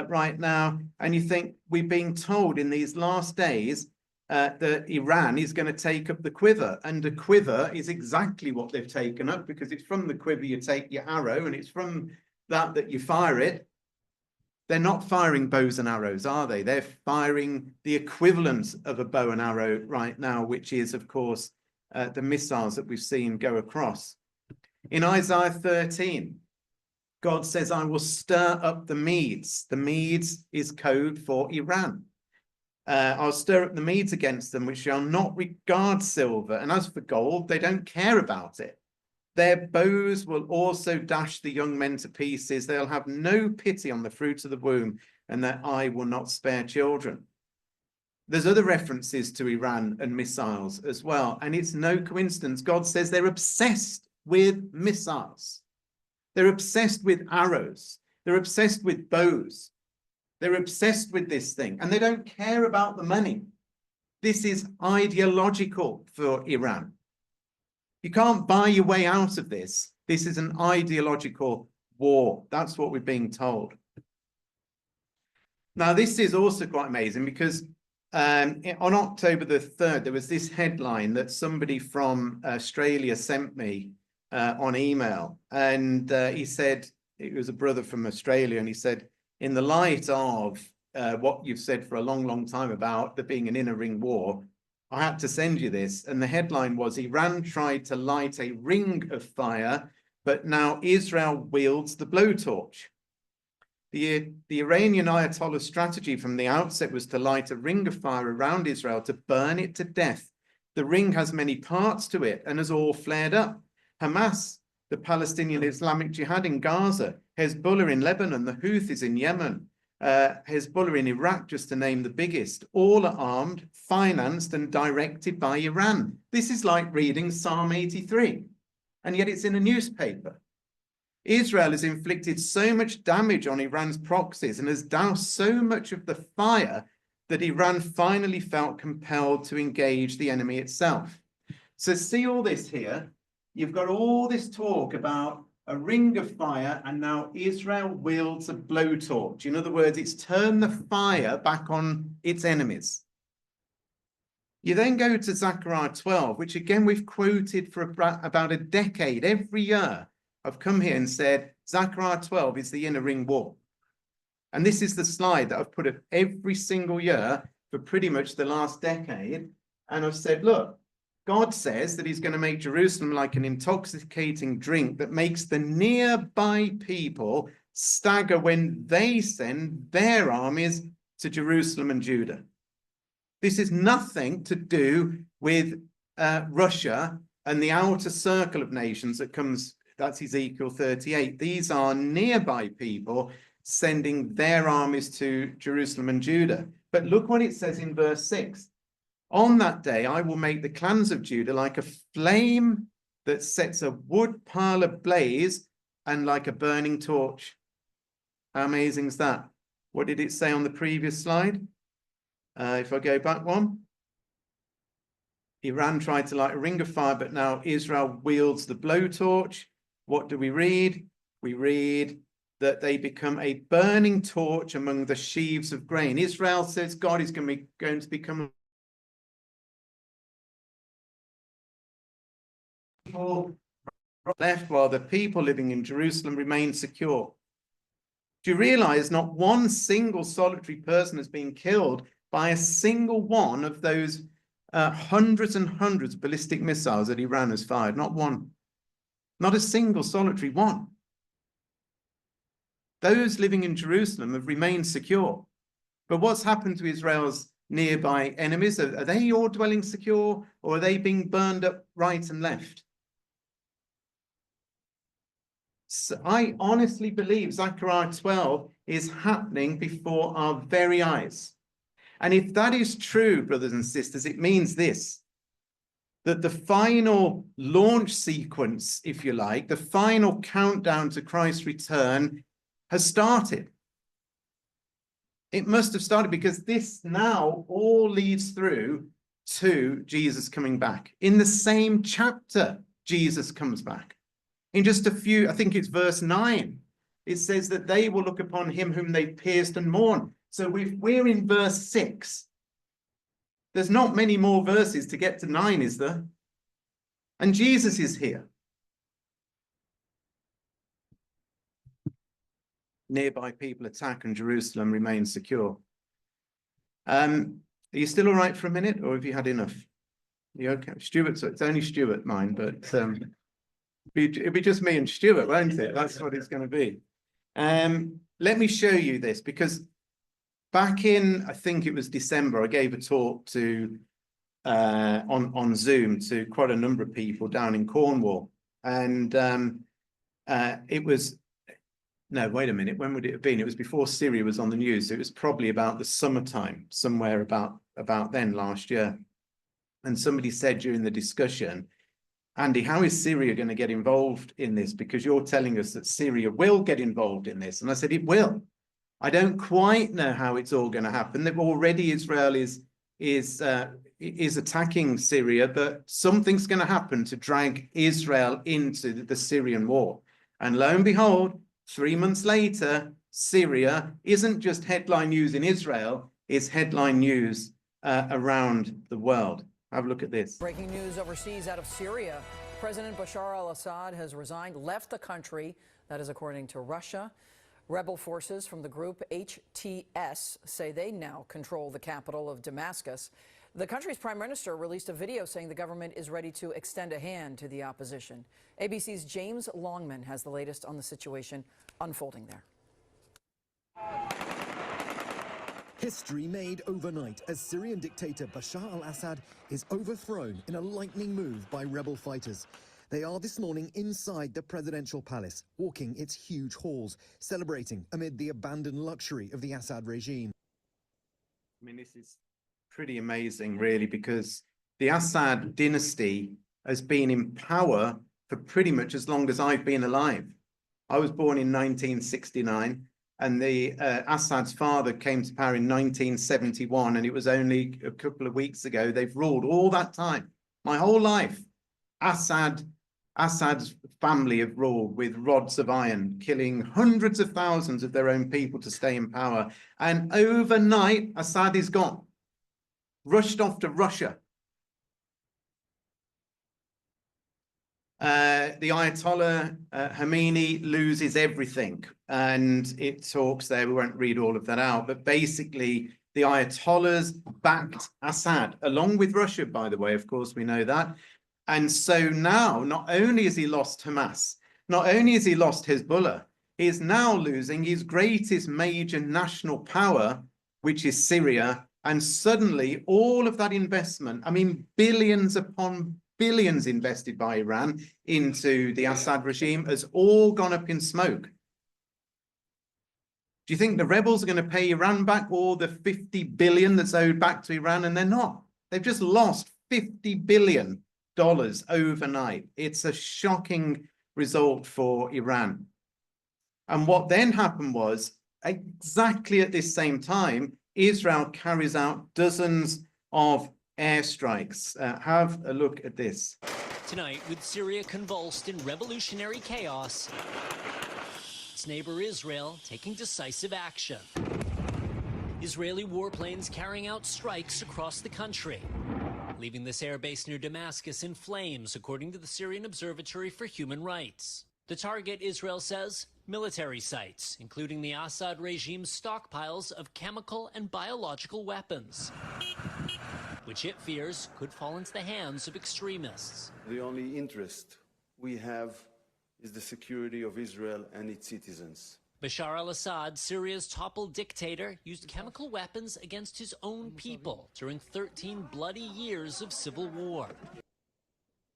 Speaker 2: right now. And you think, we're being told in these last days that Iran is going to take up the quiver, and the quiver is exactly what they've taken up, because it's from the quiver you take your arrow, and it's from that you fire it. They're not firing bows and arrows, are they? They're firing the equivalent of a bow and arrow right now, which is, of course, the missiles that we've seen go across. In Isaiah 13, God says, I will stir up the Medes. The Medes is code for Iran. I'll stir up the Medes against them, which shall not regard silver. And as for gold, they don't care about it. Their bows will also dash the young men to pieces. They'll have no pity on the fruits of the womb, and their eye will not spare children. There's other references to Iran and missiles as well. And it's no coincidence. God says they're obsessed with missiles. They're obsessed with arrows. They're obsessed with bows. They're obsessed with this thing, and they don't care about the money. This is ideological for Iran. You can't buy your way out of this. This is an ideological war. That's what we're being told. Now, this is also quite amazing because on October the 3rd, there was this headline that somebody from Australia sent me on email. And he said, it was a brother from Australia, and he said, in the light of what you've said for a long, long time about there being an inner ring war, I had to send you this. And the headline was, Iran tried to light a ring of fire, but now Israel wields the blowtorch. The Iranian Ayatollah strategy from the outset was to light a ring of fire around Israel to burn it to death. The ring has many parts to it and has all flared up. Hamas, the Palestinian Islamic Jihad in Gaza, Hezbollah in Lebanon, the Houthis in Yemen, Hezbollah in Iraq, just to name the biggest, all are armed, financed and directed by Iran. This is like reading Psalm 83, and yet it's in a newspaper. Israel has inflicted so much damage on Iran's proxies and has doused so much of the fire that Iran finally felt compelled to engage the enemy itself. So see all this here. You've got all this talk about a ring of fire, and now Israel wields a blowtorch. In other words, it's turned the fire back on its enemies. You then go to Zechariah 12, which again we've quoted for about a decade. Every year I've come here and said, Zechariah 12 is the inner ring war. And this is the slide that I've put up every single year for pretty much the last decade. And I've said, look, God says that he's going to make Jerusalem like an intoxicating drink that makes the nearby people stagger when they send their armies to Jerusalem and Judah. This is nothing to do with Russia and the outer circle of nations that comes, that's Ezekiel 38. These are nearby people sending their armies to Jerusalem and Judah. But look what it says in verse 6. On that day, I will make the clans of Judah like a flame that sets a wood pile ablaze and like a burning torch. How amazing is that? What did it say on the previous slide? If I go back one. Iran tried to light a ring of fire, but now Israel wields the blowtorch. What do we read? We read that they become a burning torch among the sheaves of grain. Israel says God is going to become left while the people living in Jerusalem remain secure. Do you realize not one single solitary person has been killed by a single one of those hundreds and hundreds of ballistic missiles that Iran has fired? Not one. Not a single solitary one. Those living in Jerusalem have remained secure. But what's happened to Israel's nearby enemies? Are they all dwelling secure, or are they being burned up right and left? So I honestly believe Zechariah 12 is happening before our very eyes. And if that is true, brothers and sisters, it means this, that the final launch sequence, if you like, the final countdown to Christ's return has started. It must have started, because this now all leads through to Jesus coming back. In the same chapter, Jesus comes back. In just a few, I think it's verse 9, it says that they will look upon him whom they pierced and mourn. So if we're in verse 6, there's not many more verses to get to 9, is there? And Jesus is here. Nearby people attack and Jerusalem remains secure. Are you still all right for a minute, or have you had enough? You okay? Stuart, so it's only Stuart, mine, but it'll be just me and Stuart, won't it? That's what it's going to be. Let me show you this, because back in, I think it was December, I gave a talk to on Zoom to quite a number of people down in Cornwall, and it was, no, wait a minute, when would it have been? It was before Syria was on the news, so it was probably about the summertime, somewhere about then last year. And somebody said during the discussion, Andy, how is Syria going to get involved in this? Because you're telling us that Syria will get involved in this. And I said, it will. I don't quite know how it's all going to happen. They've already, Israel is attacking Syria, but something's going to happen to drag Israel into the Syrian war. And lo and behold, 3 months later, Syria isn't just headline news in Israel, it's headline news around the world. Have a look at this.
Speaker 20: Breaking news overseas out of Syria. President Bashar al-Assad has resigned, left the country. That is according to Russia. Rebel forces from the group HTS say they now control the capital of Damascus. The country's prime minister released a video saying the government is ready to extend a hand to the opposition. ABC's James Longman has the latest on the situation unfolding there.
Speaker 21: History made overnight as Syrian dictator Bashar al-Assad is overthrown in a lightning move by rebel fighters. They are this morning inside the presidential palace, walking its huge halls, celebrating amid the abandoned luxury of the Assad regime.
Speaker 2: I mean, this is pretty amazing, really, because the Assad dynasty has been in power for pretty much as long as I've been alive. I was born in 1969. And the Assad's father came to power in 1971, and it was only a couple of weeks ago. They've ruled all that time, my whole life. Assad's family have ruled with rods of iron, killing hundreds of thousands of their own people to stay in power. And overnight, Assad is gone, rushed off to Russia. The Ayatollah Khomeini loses everything, and it talks there, we won't read all of that out, but basically The Ayatollahs backed Assad, along with Russia, by the way, of course, we know that. And so now, not only has he lost Hamas, not only has he lost Hezbollah, he is now losing his greatest major national power, which is Syria. And suddenly all of that investment, I mean, billions upon billions invested by Iran into the Assad regime has all gone up in smoke. Do you think the rebels are going to pay Iran back all the 50 billion that's owed back to Iran? And they're not. They've just lost $50 billion overnight. It's a shocking result for Iran. And what then happened was, exactly at this same time, Israel carries out dozens of airstrikes. Have a look at this.
Speaker 1: Tonight, with Syria convulsed in revolutionary chaos, its neighbor Israel taking decisive action. Israeli warplanes carrying out strikes across the country, leaving this airbase near Damascus in flames, according to the Syrian Observatory for Human Rights. The target, Israel says, military sites, including the Assad regime's stockpiles of chemical and biological weapons, which it fears could fall into the hands of extremists.
Speaker 22: The only interest we have is the security of Israel and its citizens.
Speaker 1: Bashar al-Assad, Syria's toppled dictator, used chemical weapons against his own people during 13 bloody years of civil war.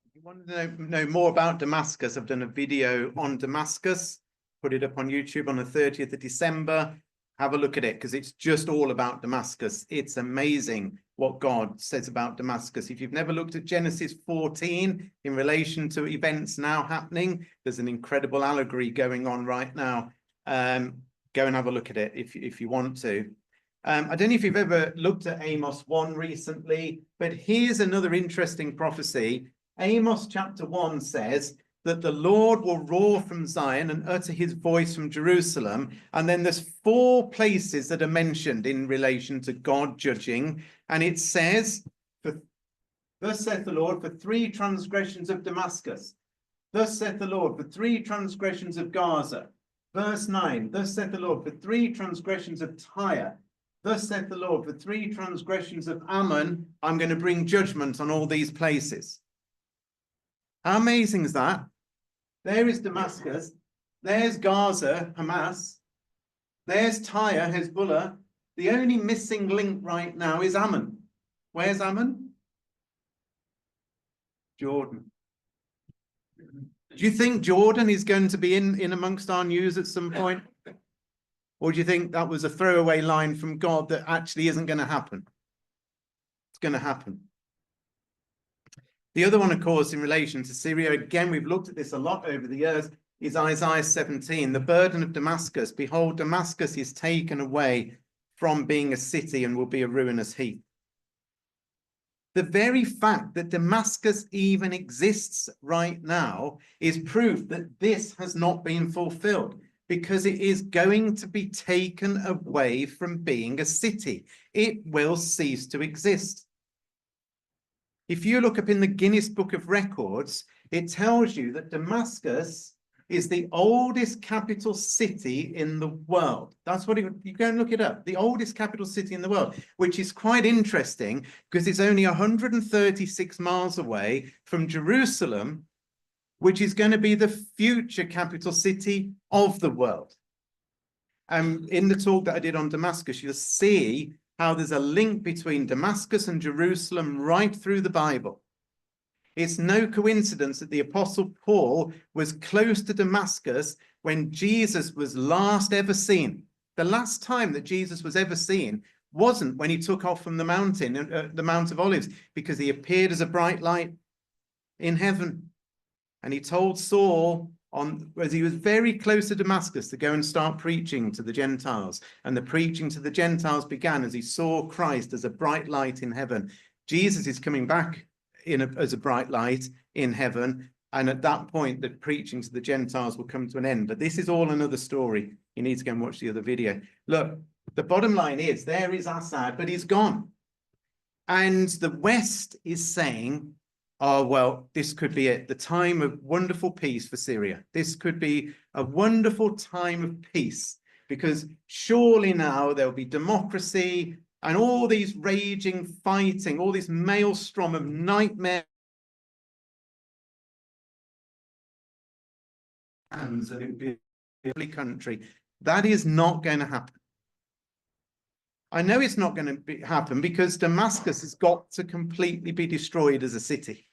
Speaker 2: If you want to know more about Damascus, I've done a video on Damascus, put it up on YouTube on the 30th of December. Have a look at it, because it's just all about Damascus. It's amazing what God says about Damascus. If you've never looked at Genesis 14 in relation to events now happening, there's an incredible allegory going on right now. Go and have a look at it if you want to. I don't know if you've ever looked at Amos 1 recently, but here's another interesting prophecy. Amos chapter 1 says that the Lord will roar from Zion and utter his voice from Jerusalem. And then there's 4 places that are mentioned in relation to God judging. And it says, thus saith the Lord, for 3 transgressions of Damascus. Thus saith the Lord, for 3 transgressions of Gaza. Verse 9, thus saith the Lord, for 3 transgressions of Tyre. Thus saith the Lord, for 3 transgressions of Ammon, I'm going to bring judgment on all these places. How amazing is that? There is Damascus. There's Gaza, Hamas. There's Tyre, Hezbollah. The only missing link right now is Ammon. Where's Ammon? Jordan. Do you think Jordan is going to be in amongst our news at some point? Or do you think that was a throwaway line from God that actually isn't going to happen? It's going to happen. The other one, of course, in relation to Syria, again, we've looked at this a lot over the years, is Isaiah 17, the burden of Damascus. Behold, Damascus is taken away from being a city and will be a ruinous heap. The very fact that Damascus even exists right now is proof that this has not been fulfilled, because it is going to be taken away from being a city. It will cease to exist. If you look up in the Guinness Book of Records, it tells you that Damascus is the oldest capital city in the world. That's what you go and look it up. The oldest capital city in the world, which is quite interesting because it's only 136 miles away from Jerusalem, which is going to be the future capital city of the world. In the talk that I did on Damascus, you'll see how there's a link between Damascus and Jerusalem right through the Bible. It's no coincidence that the Apostle Paul was close to Damascus when Jesus was last ever seen. The last time that Jesus was ever seen wasn't when he took off from the mountain, the Mount of Olives, because he appeared as a bright light in heaven. And he told Saul, as he was very close to Damascus, to go and start preaching to the Gentiles. And the preaching to the Gentiles began as he saw Christ as a bright light in heaven. Jesus is coming back as a bright light in heaven. And at that point, the preaching to the Gentiles will come to an end. But this is all another story. You need to go and watch the other video. Look, the bottom line is, there is Assad, but he's gone. And the West is saying, oh, well, this could be it, the time of wonderful peace for Syria. This could be a wonderful time of peace, because surely now there'll be democracy and all these raging fighting, all this maelstrom of nightmare hands, and it would be a lovely country. That is not going to happen. I know it's not going to happen because Damascus has got to completely be destroyed as a city.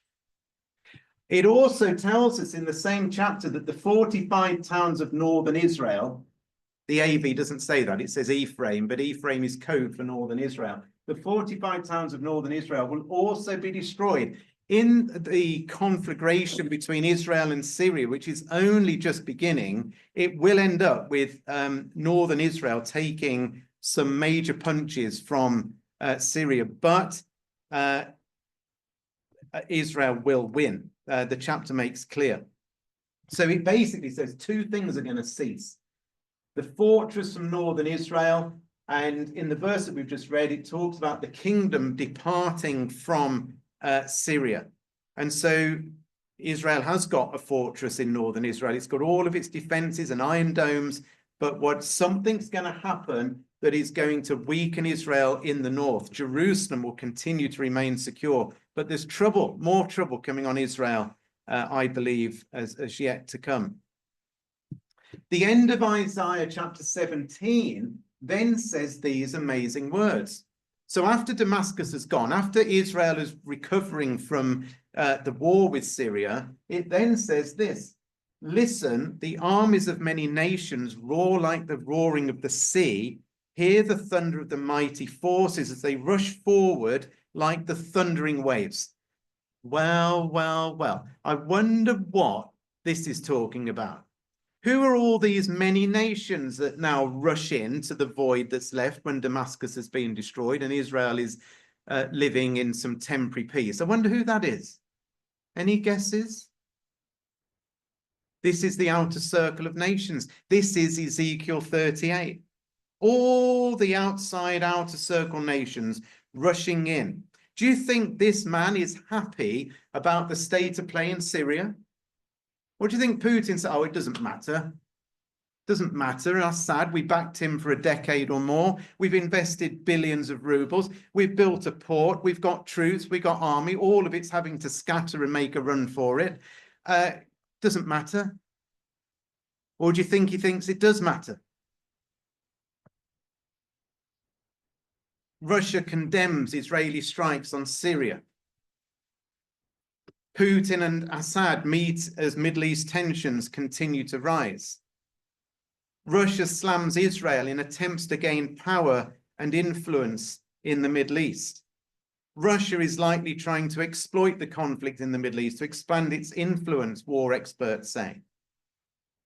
Speaker 2: It also tells us in the same chapter that the 45 towns of northern Israel, the AV doesn't say that, it says Ephraim, but Ephraim is code for northern Israel. The 45 towns of northern Israel will also be destroyed. In the conflagration between Israel and Syria, which is only just beginning, it will end up with northern Israel taking some major punches from Syria, but Israel will win. The chapter makes clear. So it basically says two things are going to cease. The fortress from northern Israel, and in the verse that we've just read, it talks about the kingdom departing from Syria. And so Israel has got a fortress in northern Israel. It's got all of its defenses and iron domes, but something's going to happen that is going to weaken Israel in the north. Jerusalem will continue to remain secure, but there's trouble, more trouble coming on Israel, I believe, as yet to come. The end of Isaiah chapter 17 then says these amazing words. So after Damascus has gone, after Israel is recovering from the war with Syria, it then says this: listen, the armies of many nations roar like the roaring of the sea. Hear the thunder of the mighty forces as they rush forward like the thundering waves. Well, well, well, I wonder what this is talking about. Who are all these many nations that now rush into the void that's left when Damascus has been destroyed and Israel is living in some temporary peace? I wonder who that is. Any guesses? This is the outer circle of nations. This is Ezekiel 38. All the outer circle nations rushing in. Do you think this man is happy about the state of play in Syria? What do you think Putin said? Oh, it doesn't matter. Doesn't matter. Assad, we backed him for a decade or more. We've invested billions of rubles. We've built a port. We've got troops. We've got army. All of it's having to scatter and make a run for it. Doesn't matter. Or do you think he thinks it does matter? Russia condemns Israeli strikes on Syria. Putin and Assad meet as Middle East tensions continue to rise. Russia slams Israel in attempts to gain power and influence in the Middle East. Russia is likely trying to exploit the conflict in the Middle East to expand its influence, war experts say.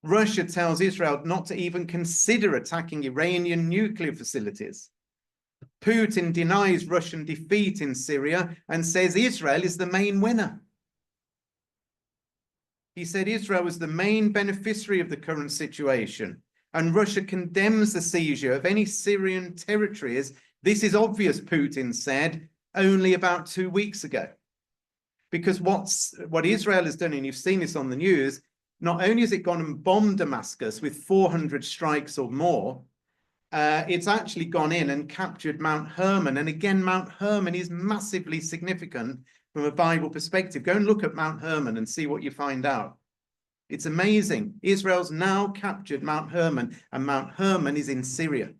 Speaker 2: Russia tells Israel not to even consider attacking Iranian nuclear facilities. Putin denies Russian defeat in Syria and says Israel is the main winner. He said Israel was the main beneficiary of the current situation, and Russia condemns the seizure of any Syrian territories. This is obvious, Putin said only about 2 weeks ago. Because what Israel has done, and you've seen this on the news, not only has it gone and bombed Damascus with 400 strikes or more, it's actually gone in and captured Mount Hermon. And again, Mount Hermon is massively significant from a Bible perspective. Go and look at Mount Hermon and see what you find out. It's amazing. Israel's now captured Mount Hermon, and Mount Hermon is in Syria.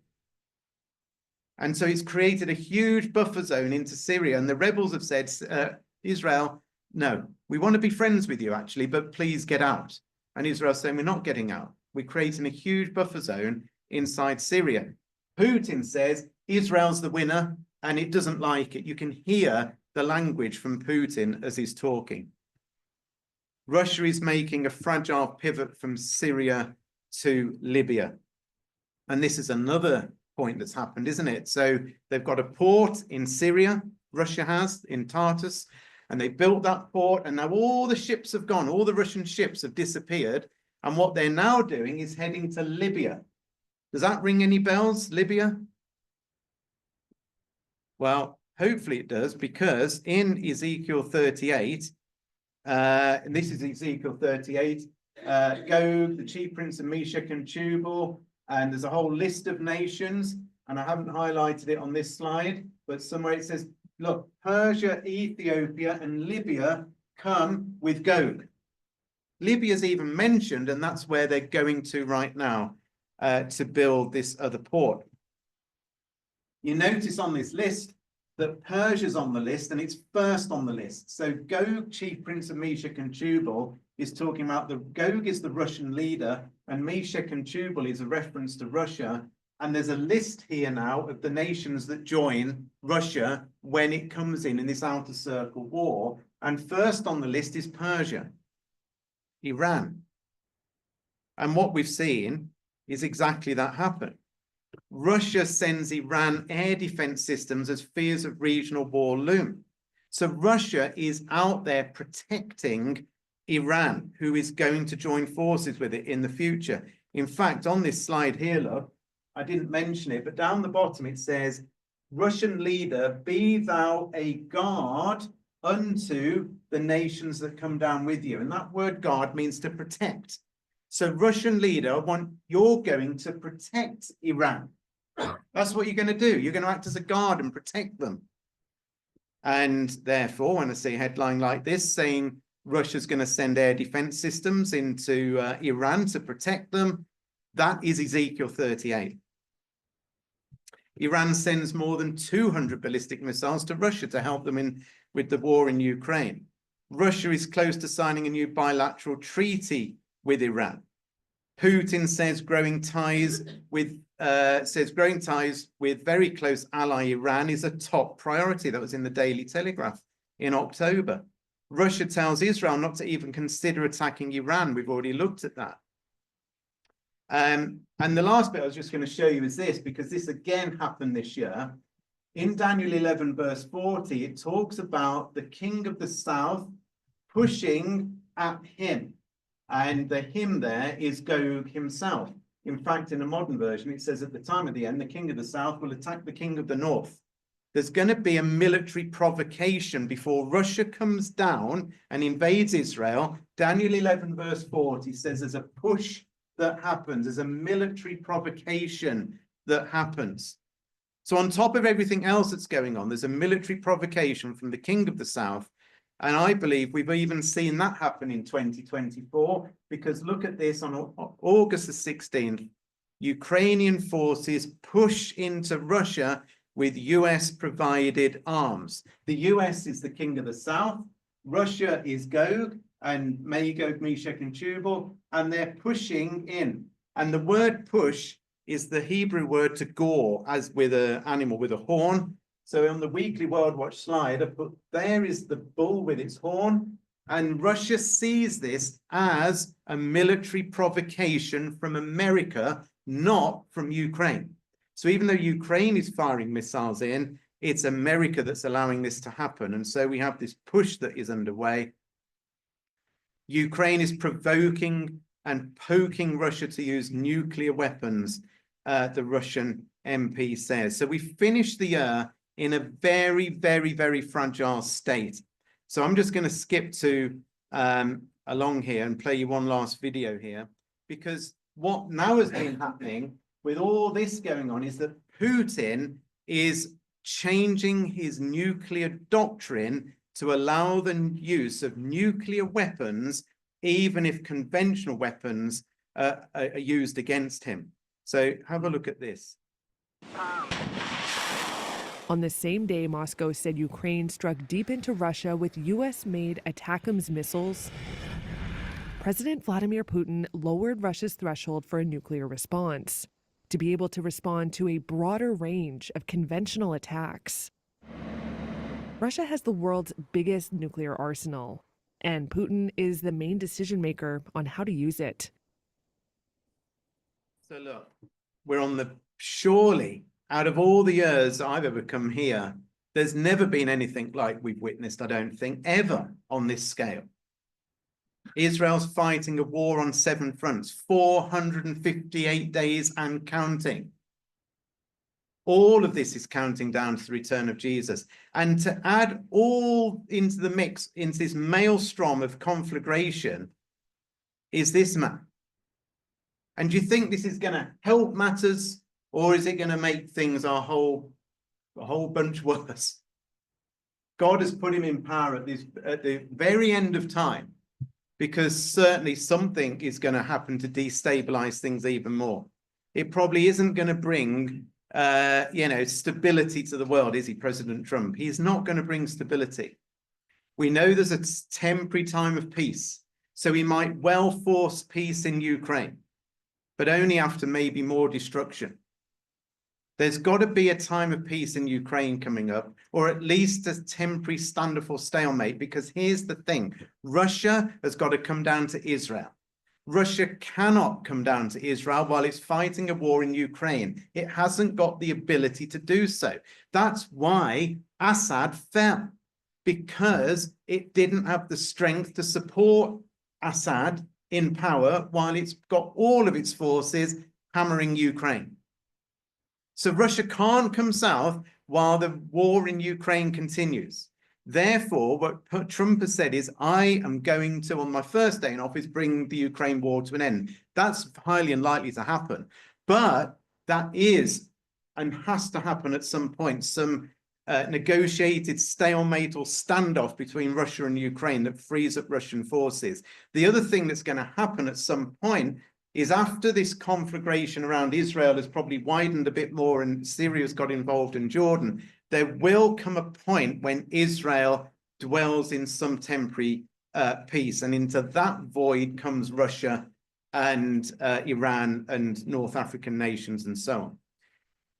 Speaker 2: And so it's created a huge buffer zone into Syria. And the rebels have said, Israel, no, we want to be friends with you, actually, but please get out. And Israel's saying, we're not getting out. We're creating a huge buffer zone inside Syria. Putin says Israel's the winner, and it doesn't like it. You can hear the language from Putin as he's talking. Russia is making a fragile pivot from Syria to Libya. And this is another point that's happened, isn't it? So they've got a port in Syria, Russia has, in Tartus, and they built that port, and now all the ships have gone, all the Russian ships have disappeared, and what they're now doing is heading to Libya. Does that ring any bells, Libya? Well, hopefully it does, because in Ezekiel 38, and this is Ezekiel 38, Gog, the chief prince of Meshech and Tubal, and there's a whole list of nations, and I haven't highlighted it on this slide, but somewhere it says, look, Persia, Ethiopia, and Libya come with Gog. Libya's even mentioned, and that's where they're going to right now to build this other port. You notice on this list that Persia's on the list, and it's first on the list. So Gog, chief prince of Meshech and Tubal, is talking about Gog is the Russian leader, and Meshech and Tubal is a reference to Russia. And there's a list here now of the nations that join Russia when it comes in this outer circle war. And first on the list is Persia, Iran. And what we've seen is exactly that happen. Russia sends Iran air defense systems as fears of regional war loom. So Russia is out there protecting Iran, who is going to join forces with it in the future. In fact, on this slide here, look, I didn't mention it, but down the bottom it says, Russian leader, be thou a guard unto the nations that come down with you. And that word guard means to protect. So Russian leader, you're going to protect Iran. That's what you're going to do. You're going to act as a guard and protect them. And therefore, when I see a headline like this saying Russia's going to send air defense systems into Iran to protect them, that is Ezekiel 38. Iran sends more than 200 ballistic missiles to Russia to help them with the war in Ukraine. Russia is close to signing a new bilateral treaty with Iran. Putin says growing ties with very close ally Iran is a top priority. That was in the Daily Telegraph in October. Russia tells Israel not to even consider attacking Iran. We've already looked at that. And the last bit I was just going to show you is this, because this again happened this year. In Daniel 11, verse 40, it talks about the king of the south pushing at him. And the him there is Gog himself. In fact, in a modern version, it says at the time of the end, the king of the south will attack the king of the north. There's going to be a military provocation before Russia comes down and invades Israel. Daniel 11, verse 40 says there's a push that happens, there's a military provocation that happens. So on top of everything else that's going on, there's a military provocation from the king of the south. And I believe we've even seen that happen in 2024, because look at this, on August the 16th, Ukrainian forces push into Russia with US provided arms. The US is the king of the south, Russia is Gog and Magog, Meshech and Tubal, and they're pushing in. And the word push is the Hebrew word to gore, as with an animal with a horn. So on the Weekly World Watch slide, I put there is the bull with its horn, and Russia sees this as a military provocation from America, not from Ukraine. So even though Ukraine is firing missiles in, it's America that's allowing this to happen. And so we have this push that is underway. Ukraine is provoking and poking Russia to use nuclear weapons, the Russian MP says. So we finished the year in a very, very, very fragile state. So I'm just going to skip to along here and play you one last video here, because what now has been happening with all this going on is that Putin is changing his nuclear doctrine to allow the use of nuclear weapons, even if conventional weapons are used against him. So have a look at this.
Speaker 3: On the same day, Moscow said Ukraine struck deep into Russia with U.S.-made ATACMS missiles. President Vladimir Putin lowered Russia's threshold for a nuclear response to be able to respond to a broader range of conventional attacks. Russia has the world's biggest nuclear arsenal, and Putin is the main decision maker on how to use it.
Speaker 2: So look, we're on the, surely, out of all the years I've ever come here, there's never been anything like we've witnessed, I don't think, ever on this scale. Israel's fighting a war on 7 fronts, 458 days and counting. All of this is counting down to the return of Jesus. And to add all into the mix, into this maelstrom of conflagration, is this man. And do you think this is going to help matters Or is it going to make things a whole bunch worse? God has put him in power at the very end of time, because certainly something is going to happen to destabilize things even more. It probably isn't going to bring, stability to the world, is he, President Trump? He's not going to bring stability. We know there's a temporary time of peace, so he might well force peace in Ukraine, but only after maybe more destruction. There's got to be a time of peace in Ukraine coming up, or at least a temporary standoff or stalemate, because here's the thing. Russia has got to come down to Israel. Russia cannot come down to Israel while it's fighting a war in Ukraine. It hasn't got the ability to do so. That's why Assad fell, because it didn't have the strength to support Assad in power while it's got all of its forces hammering Ukraine. So Russia can't come south while the war in Ukraine continues. Therefore, what Trump has said is, I am going to, on my first day in office, bring the Ukraine war to an end. That's highly unlikely to happen. But that is and has to happen at some point, some negotiated stalemate or standoff between Russia and Ukraine that frees up Russian forces. The other thing that's going to happen at some point is, after this conflagration around Israel has probably widened a bit more and Syria's got involved in Jordan, there will come a point when Israel dwells in some temporary peace, and into that void comes Russia and Iran and North African nations and so on.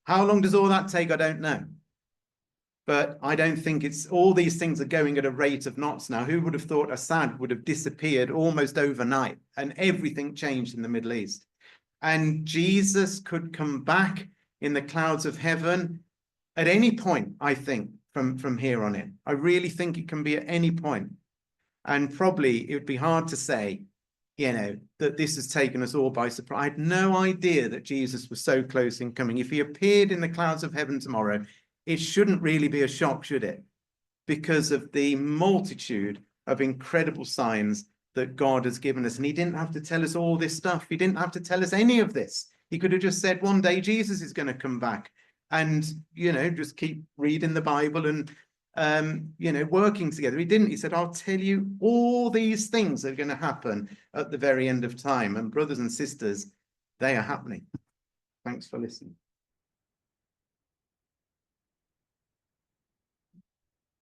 Speaker 2: How long does all that take? I don't know. But I don't think it's, all these things are going at a rate of knots now. Who would have thought Assad would have disappeared almost overnight and everything changed in the Middle East? And Jesus could come back in the clouds of heaven at any point, I think, from here on in. I really think it can be at any point. And probably it would be hard to say, that this has taken us all by surprise. I had no idea that Jesus was so close in coming. If he appeared in the clouds of heaven tomorrow, it shouldn't really be a shock, should it? Because of the multitude of incredible signs that God has given us. And he didn't have to tell us all this stuff. He didn't have to tell us any of this. He could have just said, one day Jesus is going to come back, and, just keep reading the Bible and, working together. He didn't. He said, I'll tell you all these things that are going to happen at the very end of time. And brothers and sisters, they are happening. Thanks for listening.